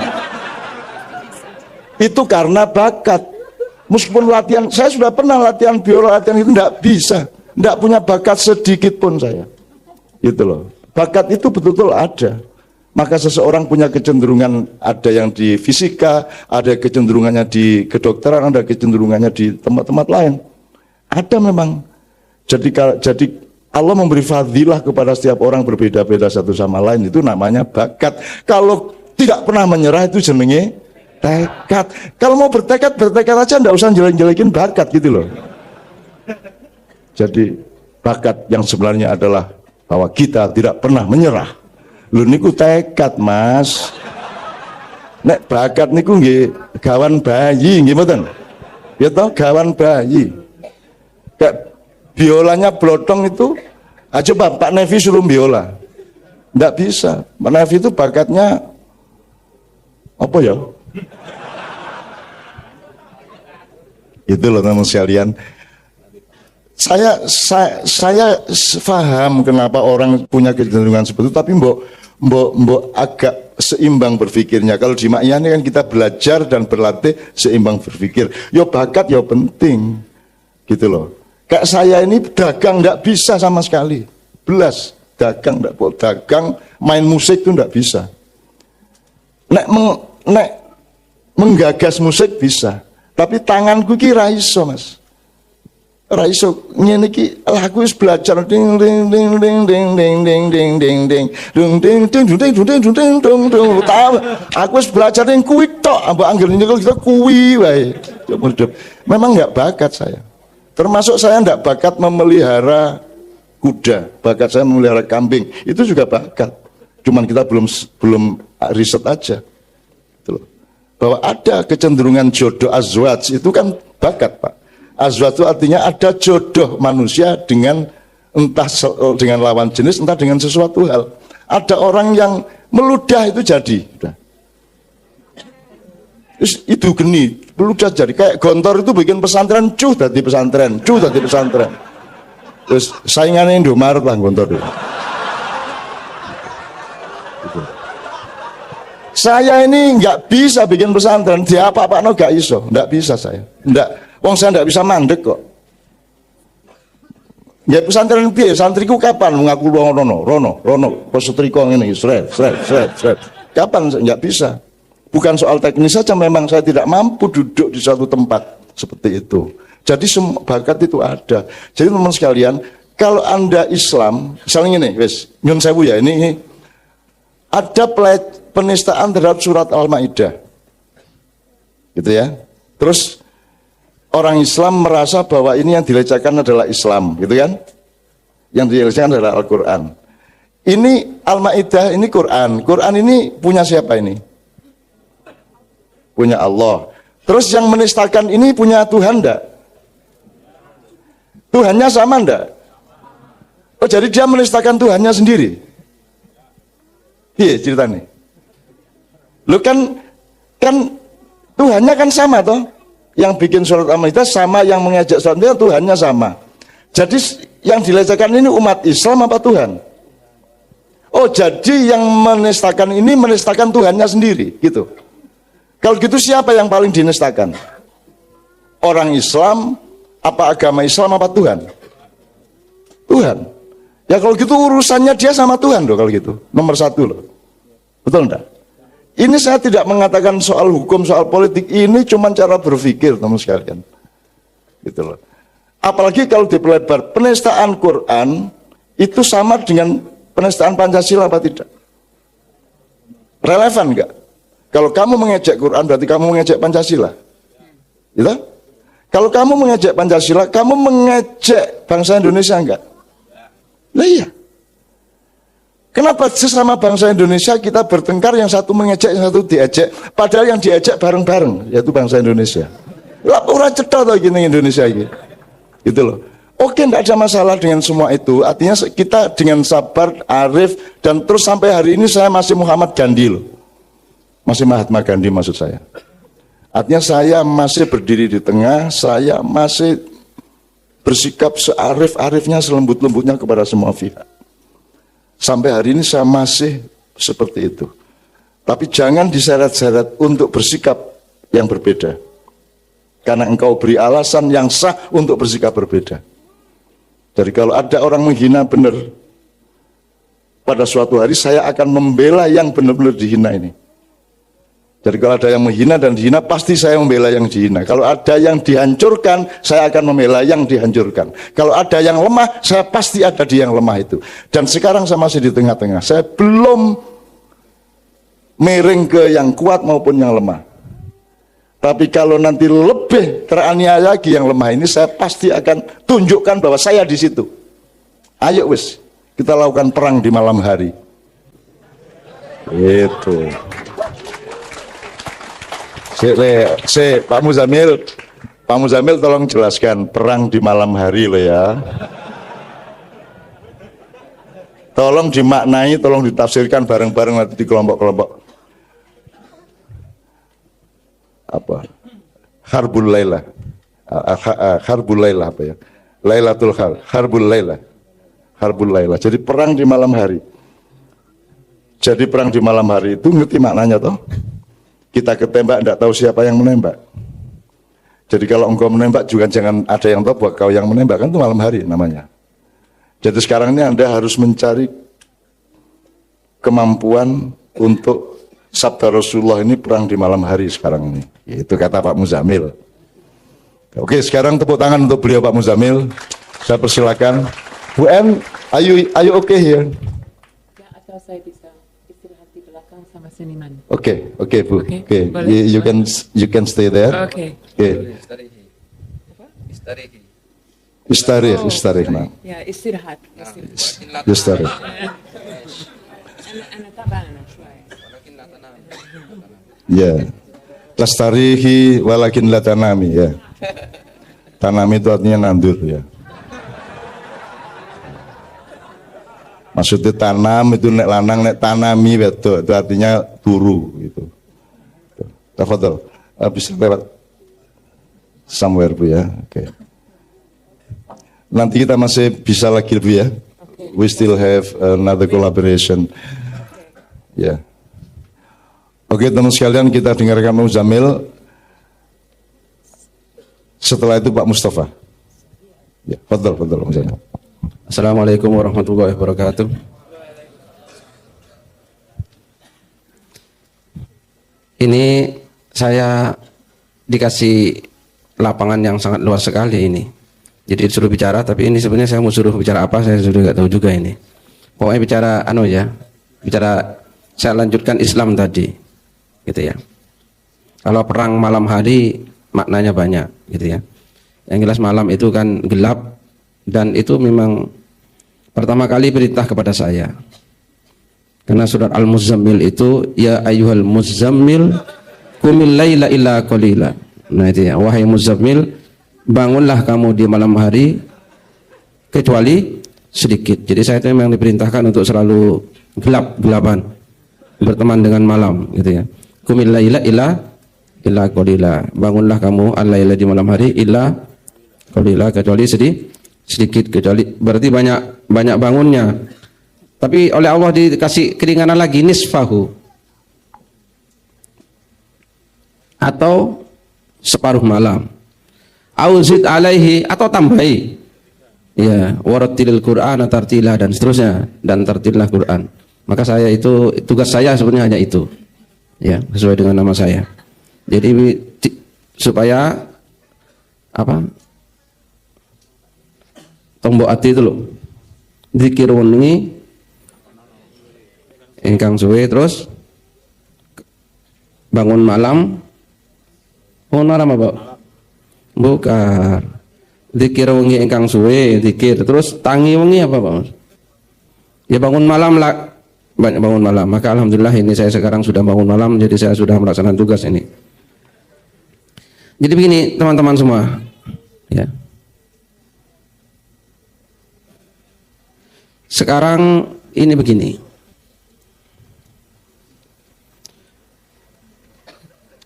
Itu karena bakat. Meskipun latihan, saya sudah pernah latihan biola, latihan itu ndak bisa. Ndak punya bakat sedikit pun saya. Gitu loh. Bakat itu betul-betul ada. Maka seseorang punya kecenderungan, ada yang di fisika, ada kecenderungannya di kedokteran, ada kecenderungannya di tempat-tempat lain. Ada memang. Jadi Allah memberi fadilah kepada setiap orang berbeda-beda satu sama lain, itu namanya bakat. Kalau tidak pernah menyerah itu jenenge tekad. Kalau mau bertekad aja, enggak usah jelek-jelekin bakat gitu loh. Jadi bakat yang sebenarnya adalah bahwa kita tidak pernah menyerah. Lu niku tekad, Mas. Nek bakat niku nggih gawan bayi nggih mboten? Ya toh, gawan bayi. Kayak biolanya blotong itu, coba Pak Nevi suruh biola. Nggak bisa. Pak Nevi itu bakatnya apa ya? Itu loh teman sekalian. Saya paham kenapa orang punya kecenderungan seperti itu, tapi mbok agak seimbang berpikirnya. Kalau di Ma'iyah ini kan kita belajar dan berlatih seimbang berpikir. Yo bakat yo penting, gitu loh. Kayak saya ini dagang nggak bisa sama sekali, belas dagang nggak, dagang main musik itu nggak bisa. Nek menggagas musik bisa, tapi tanganku kira iso, Mas. Raiso ngene iki lagu wis belajar ding ding ding ding ding ding ding ding ding ding ding ding ding ding ding ding ding ding. Aku wis belajar ning kuwi tok, ambek anggere nyekel kita kuwi wae. Memang enggak bakat saya. Termasuk saya enggak bakat memelihara kuda, bakat saya memelihara kambing. Itu juga bakat. Cuman kita belum riset aja. Gitu loh. Bahwa ada kecenderungan jodoh azwaj itu kan bakat, Pak. Azwaj itu artinya ada jodoh manusia dengan entah dengan lawan jenis, entah dengan sesuatu hal. Ada orang yang meludah itu jadi. Itu geni, meludah jadi. Kayak Gontor itu bikin pesantren, tadi pesantren, tadi pesantren. Terus saingannya Indomaret lah Gontor itu. Saya ini nggak bisa bikin pesantren, dia apa-apa nggak iso, nggak bisa saya, nggak. Wong saya nggak bisa mandek kok. Ya pesantren piye? Santriku kapan mengaku rono, pesetrika ngene, sret. Kapan nggak bisa? Bukan soal teknis saja, memang saya tidak mampu duduk di suatu tempat seperti itu. Jadi bakat itu ada. Jadi teman sekalian, kalau Anda Islam, misalnya ini, wes, nyun sewu ya, ini ada penistaan terhadap surat Al-Maidah. Gitu ya. Terus orang Islam merasa bahwa ini yang dilecehkan adalah Islam, gitu kan? Yang dilecehkan adalah Al-Quran. Ini Al-Maidah, ini Quran. Quran ini punya siapa ini? Punya Allah. Terus yang menistakan ini punya Tuhan enggak? Tuhannya sama enggak? Oh, jadi dia menistakan Tuhannya sendiri? Iya ceritanya. Lu kan Tuhannya kan sama toh? Yang bikin surat Al-Maidah sama, yang mengajak surat Al-Maidah Tuhannya sama. Jadi yang dilecehkan ini umat Islam apa Tuhan? Oh, jadi yang menistakan ini menistakan Tuhannya sendiri, gitu. Kalau gitu siapa yang paling dinistakan? Orang Islam, apa agama Islam apa Tuhan? Tuhan. Ya kalau gitu urusannya dia sama Tuhan loh kalau gitu. Nomor 1 loh. Betul enggak? Ini saya tidak mengatakan soal hukum, soal politik. Ini cuma cara berpikir, teman sekalian. Gitu loh. Apalagi kalau diperlebar, penistaan Quran itu sama dengan penistaan Pancasila apa tidak? Relevan enggak? Kalau kamu mengejek Quran berarti kamu mengejek Pancasila. Gitu? Kalau kamu mengejek Pancasila, kamu mengejek bangsa Indonesia enggak? Lah iya. Kenapa sesama bangsa Indonesia kita bertengkar, yang satu mengejek, yang satu diejek, padahal yang diejek bareng-bareng, yaitu bangsa Indonesia. Orang cedak atau gini Indonesia ini, gitu loh. Oke, tidak ada masalah dengan semua itu. Artinya kita dengan sabar, arif, dan terus sampai hari ini saya masih Muhammad Gandhi loh, masih Mahatma Gandhi maksud saya. Artinya saya masih berdiri di tengah, saya masih bersikap searif-arifnya, selembut-lembutnya kepada semua pihak. Sampai hari ini saya masih seperti itu. Tapi jangan diseret-seret untuk bersikap yang berbeda. Karena engkau beri alasan yang sah untuk bersikap berbeda. Jadi kalau ada orang menghina benar, pada suatu hari saya akan membela yang benar-benar dihina ini. Jadi kalau ada yang menghina dan dihina, pasti saya membela yang dihina. Kalau ada yang dihancurkan, saya akan membela yang dihancurkan. Kalau ada yang lemah, saya pasti ada di yang lemah itu. Dan sekarang saya masih di tengah-tengah. Saya belum miring ke yang kuat maupun yang lemah. Tapi kalau nanti lebih teraniaya lagi yang lemah ini, saya pasti akan tunjukkan bahwa saya di situ. Ayo wis, kita lakukan perang di malam hari. Itu. Pak Muzamil tolong jelaskan perang di malam hari loh ya. Tolong dimaknai, tolong ditafsirkan bareng-bareng nanti di kelompok-kelompok. Apa? Harbul Laila. Harbul Laila apa ya? Lailatul Harbul Laila. Harbul Laila. Jadi perang di malam hari. Jadi perang di malam hari itu ngerti maknanya toh? Kita ketembak, tidak tahu siapa yang menembak. Jadi kalau engkau menembak juga jangan ada yang tahu bahwa kau yang menembak, kan itu malam hari namanya. Jadi sekarang ini Anda harus mencari kemampuan untuk sabda Rasulullah ini perang di malam hari sekarang ini. Itu kata Pak Muzamil. Oke, sekarang tepuk tangan untuk beliau Pak Muzamil. Saya persilakan. Bu M, are you okay here? Ya, atau saya bisa istirahat di belakang sama seniman. Okay, Bu. Okay, Okay, boleh. you can stay there. Okay. Okay. Istarih, nah. Ya, istirahat. Istarih. أنا تعبانة شوية. Ya. Tastarihi walakin la tanami ya. Tanami itu artinya nandur ya. Maksudnya tanam itu nek lanang, nek tanami wedok itu artinya turu gitu. Tafadhol. Bisa lewat somewhere Bu ya. Oke. Nanti kita masih bisa lagi Bu ya. We still have another collaboration. Ya. Oke, teman sekalian, kita dengarkan Muzamil. Setelah itu Pak Mustafa. Ya, fadhol Muzamil. Assalamualaikum warahmatullahi wabarakatuh. Ini saya dikasih lapangan yang sangat luas sekali ini. Jadi disuruh bicara, tapi ini sebenarnya saya mau suruh bicara apa, saya sudah nggak tahu juga ini. Pokoknya bicara bicara saya lanjutkan Islam tadi, gitu ya. Kalau perang malam hari maknanya banyak, gitu ya. Yang jelas malam itu kan gelap, dan itu memang pertama kali perintah kepada saya. Karena surat Al-Muzammil itu ya ayyuhal muzammil qumil laila illa qalila. Nah itu ya, wahai muzammil, bangunlah kamu di malam hari kecuali sedikit. Jadi saya itu memang diperintahkan untuk selalu gelap-gelapan, berteman dengan malam, gitu ya. Qumil laila illa qalila. Bangunlah kamu al-laila di malam hari illa qalila, kecuali sedikit, kecuali berarti banyak bangunnya. Tapi oleh Allah dikasih keringanan lagi, nisfahu, atau separuh malam, auzid alaihi, atau tambahi, ya, warattilil Qur'an tartila, dan seterusnya, dan tartillah Quran. Maka saya itu, tugas saya sebenarnya hanya itu, ya, sesuai dengan nama saya. Jadi supaya apa, tombok hati itu loh, zikir wengi ingkang suwe, terus bangun malam. Oh nama Pak, bukan zikir wengi ingkang suwe, zikir terus tangi wengi apa Pak? Ya bangun malam lah, banyak bangun malam. Maka alhamdulillah ini saya sekarang sudah bangun malam, jadi saya sudah melaksanakan tugas ini. Jadi begini teman-teman semua, ya. Sekarang ini begini.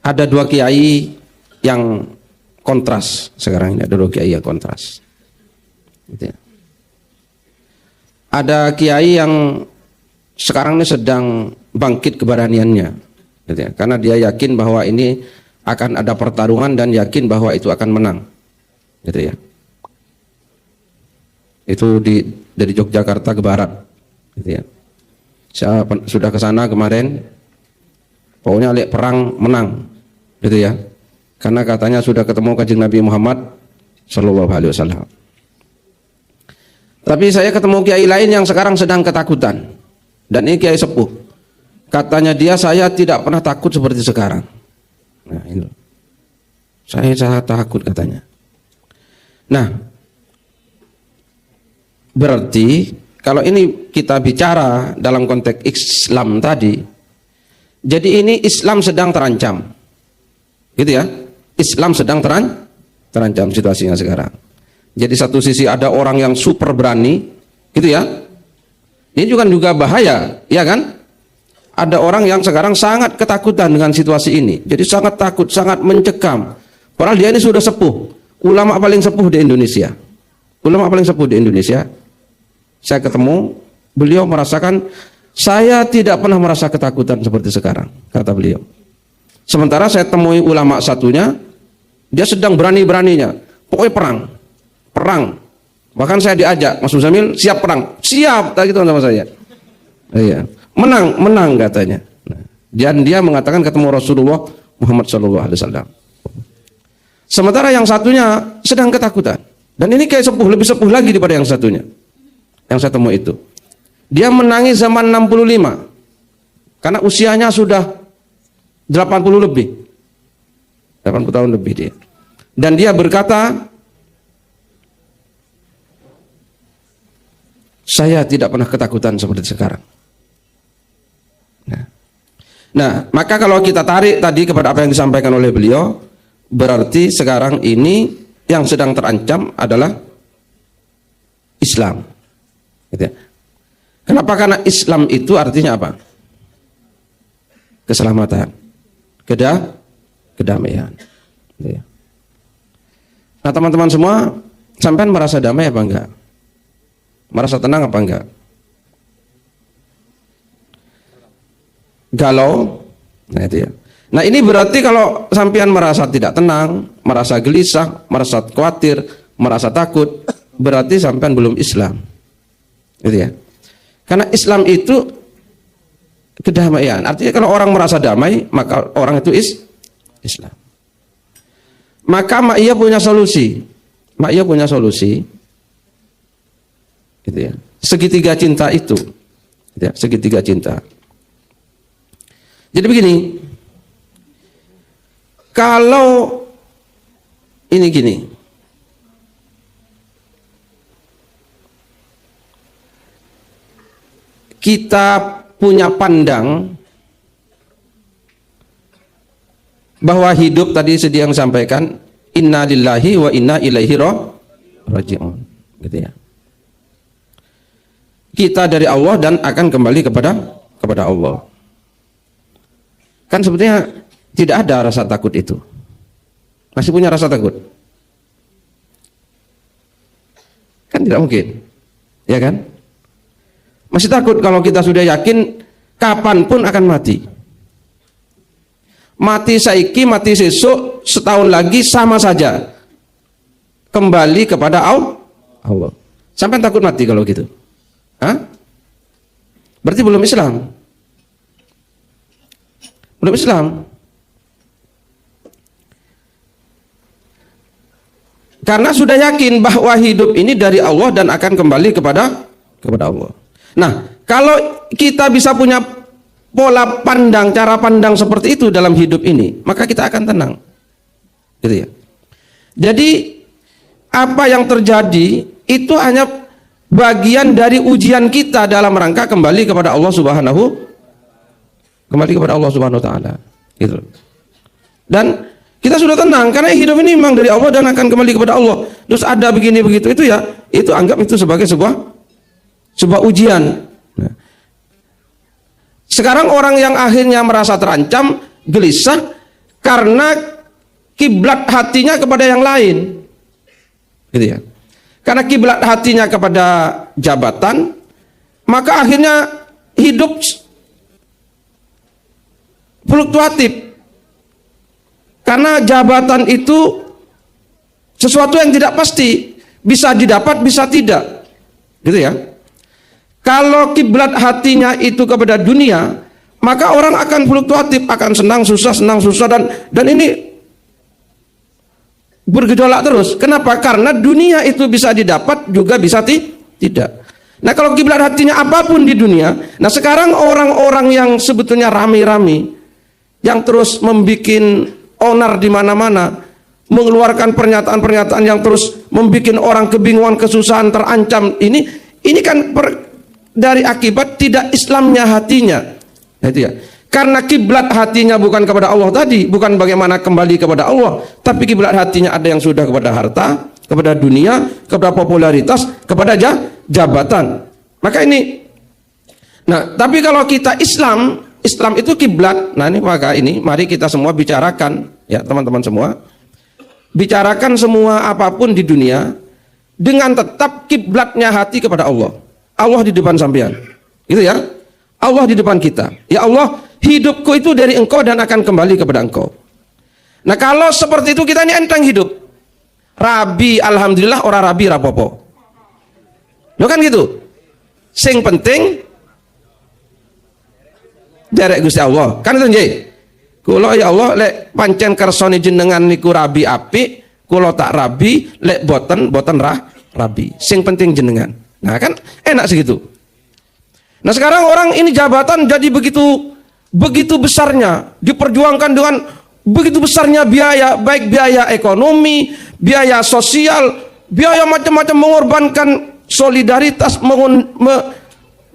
Ada dua kiai yang kontras sekarang ini, ada 2 kiai yang kontras. Gitu ya. Ada kiai yang sekarang ini sedang bangkit keberaniannya, gitu ya. Karena dia yakin bahwa ini akan ada pertarungan dan yakin bahwa itu akan menang, gitu ya. Itu dari Yogyakarta ke barat, gitu ya. Saya sudah ke sana kemarin, pokoknya lihat perang menang, gitu ya. Karena katanya sudah ketemu Kanjeng Nabi Muhammad Shallallahu Alaihi Wasallam. Tapi saya ketemu kiai lain yang sekarang sedang ketakutan, dan ini kiai sepuh. Katanya dia, saya tidak pernah takut seperti sekarang. Nah, ini saya takut katanya. Nah, berarti kalau ini kita bicara dalam konteks Islam tadi, jadi ini Islam sedang terancam, gitu ya. Islam sedang terancam situasinya sekarang. Jadi satu sisi ada orang yang super berani, gitu ya. Ini juga bahaya, ya kan? Ada orang yang sekarang sangat ketakutan dengan situasi ini. Jadi sangat takut, sangat mencekam. Padahal dia ini sudah sepuh, ulama paling sepuh di Indonesia. Ulama paling sepuh di Indonesia. Saya ketemu, beliau merasakan, saya tidak pernah merasa ketakutan seperti sekarang, kata beliau. Sementara saya temui ulama satunya, dia sedang berani-beraninya, pokoknya perang. Bahkan saya diajak, Mas Muzamil, siap perang? Siap, tadi gitu sama saya. Iya, menang katanya. Dan dia mengatakan ketemu Rasulullah Muhammad SAW. Sementara yang satunya sedang ketakutan. Dan ini kayak sepuh, lebih sepuh lagi daripada yang satunya. Yang saya temui itu. Dia menangis zaman 65. Karena usianya sudah 80 lebih. 80 tahun lebih dia. Dan dia berkata, saya tidak pernah ketakutan seperti sekarang. Nah, maka kalau kita tarik tadi kepada apa yang disampaikan oleh beliau, berarti sekarang ini yang sedang terancam adalah Islam. Gitu ya. Kenapa? Karena Islam itu artinya apa? Keselamatan, kedamaian. Gitu ya. Nah, teman-teman semua, sampean merasa damai apa enggak? Merasa tenang apa enggak? Galau? Nah itu ya. Nah ini berarti kalau sampean merasa tidak tenang, merasa gelisah, merasa khawatir, merasa takut, berarti sampean belum Islam. Gitu ya. Karena Islam itu kedamaian. Artinya kalau orang merasa damai, maka orang itu Islam. Maka Ma'iyah punya solusi. Ma'iyah punya solusi. Gitu ya. Segitiga cinta itu. Gitu ya. Segitiga cinta. Jadi begini. Kalau ini gini. Kita punya pandang bahwa hidup tadi sedia yang sampaikan, inna lillahi wa inna ilaihi raji'un, gitu ya. Kita dari Allah dan akan kembali kepada Allah. Kan sebetulnya tidak ada rasa takut itu. Masih punya rasa takut? Kan tidak mungkin, ya kan? Masih takut kalau kita sudah yakin kapanpun akan mati. Mati saiki, mati sesuk, setahun lagi sama saja. Kembali kepada Allah. Sampai takut mati kalau gitu? Hah? Berarti belum Islam. Belum Islam. Karena sudah yakin bahwa hidup ini dari Allah dan akan kembali kepada Allah. Nah, kalau kita bisa punya pola pandang, cara pandang seperti itu dalam hidup ini, maka kita akan tenang. Gitu ya. Jadi apa yang terjadi itu hanya bagian dari ujian kita dalam rangka kembali kepada Allah Subhanahu wa taala. Gitu. Dan kita sudah tenang karena hidup ini memang dari Allah dan akan kembali kepada Allah. Terus ada begini begitu itu ya, itu anggap itu sebagai sebuah ujian. Nah. Sekarang orang yang akhirnya merasa terancam, gelisah karena kiblat hatinya kepada yang lain. Gitu ya. Karena kiblat hatinya kepada jabatan, maka akhirnya hidup fluktuatif. Karena jabatan itu sesuatu yang tidak pasti, bisa didapat, bisa tidak. Gitu ya. Kalau kiblat hatinya itu kepada dunia, maka orang akan fluktuatif, akan senang susah dan ini bergejolak terus. Kenapa? Karena dunia itu bisa didapat juga bisa tidak. Nah, kalau kiblat hatinya apapun di dunia, nah sekarang orang-orang yang sebetulnya rame-rame yang terus membuat onar di mana-mana, mengeluarkan pernyataan-pernyataan yang terus membuat orang kebingungan, kesusahan, terancam, ini kan dari akibat tidak Islamnya hatinya. Nah, itu ya. Karena kiblat hatinya bukan kepada Allah tadi, bukan bagaimana kembali kepada Allah, tapi kiblat hatinya ada yang sudah kepada harta, kepada dunia, kepada popularitas, kepada jabatan. Maka ini, nah tapi kalau kita Islam itu kiblat. Nah ini mari kita semua bicarakan, ya teman-teman semua, bicarakan semua apapun di dunia dengan tetap kiblatnya hati kepada Allah. Allah di depan sampean, gitu ya. Allah di depan kita. Ya Allah, hidupku itu dari Engkau dan akan kembali kepada Engkau. Nah kalau seperti itu kita ini enteng hidup. Rabi, alhamdulillah, orang rabi rapopo. Lo kan gitu. Sing penting derek Gusti Allah. Kan itu nggih. Kula ya Allah lek pancen kersane jenengan niku rabi apik, kula tak rabi, lek boten rabi. Sing penting jenengan. Nah kan enak segitu. Nah sekarang orang ini jabatan jadi begitu besarnya, diperjuangkan dengan begitu besarnya biaya, baik biaya ekonomi, biaya sosial, biaya macam-macam, mengorbankan solidaritas,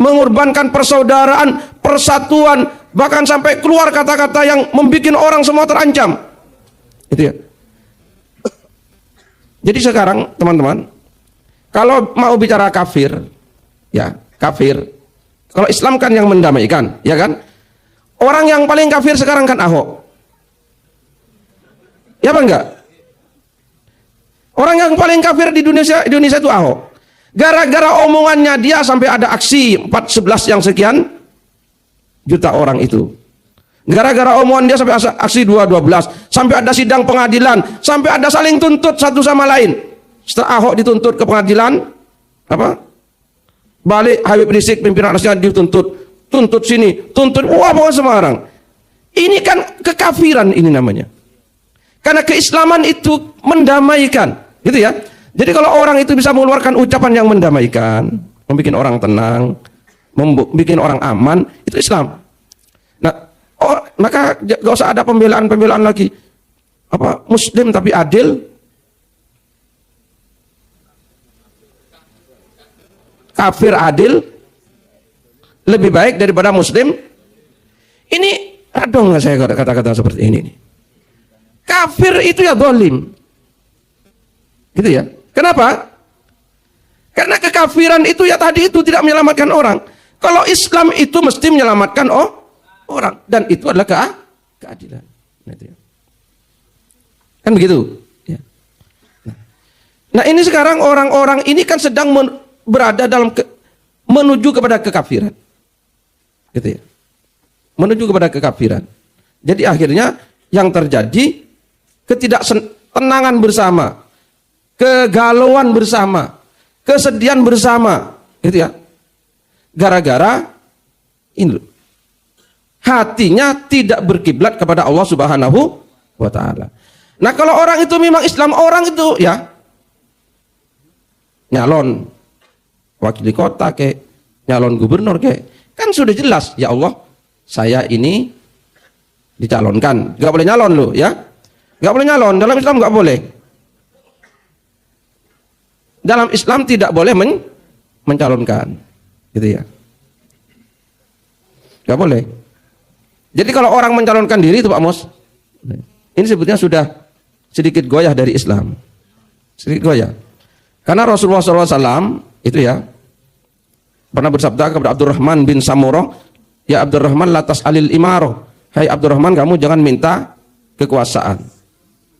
mengorbankan persaudaraan, persatuan, bahkan sampai keluar kata-kata yang membuat orang semua terancam. Itu ya. Jadi sekarang teman-teman, kalau mau bicara kafir, ya kafir. Kalau Islam kan yang mendamaikan, ya kan? Orang yang paling kafir sekarang kan Ahok. Ya apa enggak? Orang yang paling kafir di Indonesia itu Ahok. Gara-gara omongannya dia sampai ada aksi 411 yang sekian juta orang itu. Gara-gara omongan dia sampai aksi 212, sampai ada sidang pengadilan, sampai ada saling tuntut satu sama lain. Setelah Ahok dituntut ke pengadilan, apa? Balik Habib Rizik pimpinan nasional dituntut, tuntut sini, tuntut wah pokoknya semua orang. Ini kan kekafiran ini namanya. Karena keislaman itu mendamaikan, gitu ya. Jadi kalau orang itu bisa mengeluarkan ucapan yang mendamaikan, membuat orang tenang, membuat orang aman, itu Islam. Nah, maka gak usah ada pembelaan lagi. Apa Muslim tapi adil, kafir adil lebih baik daripada Muslim. Ini aduh nggak saya kata-kata seperti ini. Kafir itu ya zalim, gitu ya. Kenapa? Karena kekafiran itu ya tadi itu tidak menyelamatkan orang. Kalau Islam itu mesti menyelamatkan orang, dan itu adalah keadilan. Kan begitu. Ya. Nah ini sekarang orang-orang ini kan sedang berada dalam menuju kepada kekafiran, gitu ya. Menuju kepada kekafiran. Jadi akhirnya yang terjadi ketidaktenangan bersama, kegalauan bersama, kesedihan bersama, gitu ya. Gara-gara ini hatinya tidak berkiblat kepada Allah Subhanahu wa taala. Nah, kalau orang itu memang Islam, orang itu ya nyalon wakil kota nyalon gubernur kan sudah jelas, ya Allah, saya ini dicalonkan. Gak boleh nyalon loh, ya. Gak boleh nyalon, dalam Islam gak boleh. Dalam Islam tidak boleh mencalonkan, gitu ya. Gak boleh. Jadi kalau orang mencalonkan diri itu Pak Mos, ini sebetulnya sudah sedikit goyah dari Islam. Sedikit goyah. Karena Rasulullah SAW itu ya pernah bersabda kepada Abdurrahman bin Samurah, ya Abdurrahman latas alil imaroh, hai Abdurrahman, kamu jangan minta kekuasaan.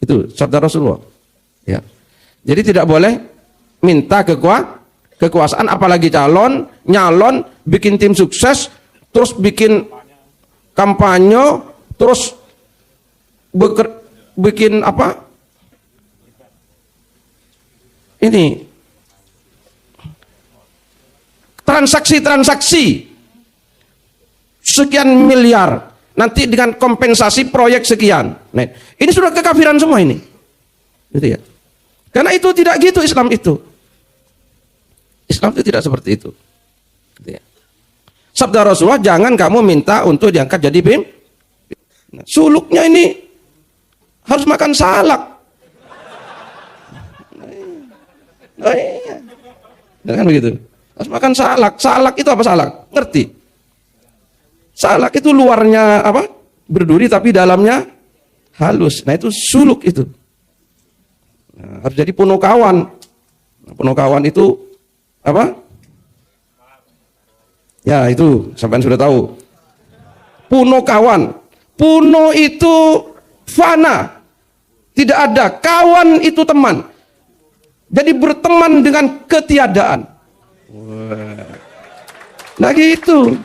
Itu sabda Rasulullah. Ya. Jadi tidak boleh minta kekuasaan, apalagi nyalon, bikin tim sukses, terus bikin kampanye, terus bikin apa? Ini transaksi sekian miliar, nanti dengan kompensasi proyek sekian. Nah, ini sudah kekafiran semua ini. Gitu ya. Karena itu tidak gitu Islam itu. Islam itu tidak seperti itu. Gitu ya. Sabda Rasulullah, jangan kamu minta untuk diangkat jadi pemimpin. Nah, suluknya ini harus makan salak. Oh iya. Kan begitu. Harus makan salak. Salak itu apa salak? Ngerti? Salak itu luarnya apa? Berduri tapi dalamnya halus. Nah, itu suluk itu. Nah, harus jadi punokawan. Nah, punokawan itu apa? Ya, itu sampean sudah tahu. Punokawan. Puno itu fana. Tidak ada. Kawan itu teman. Jadi berteman dengan ketiadaan. Nah gitu.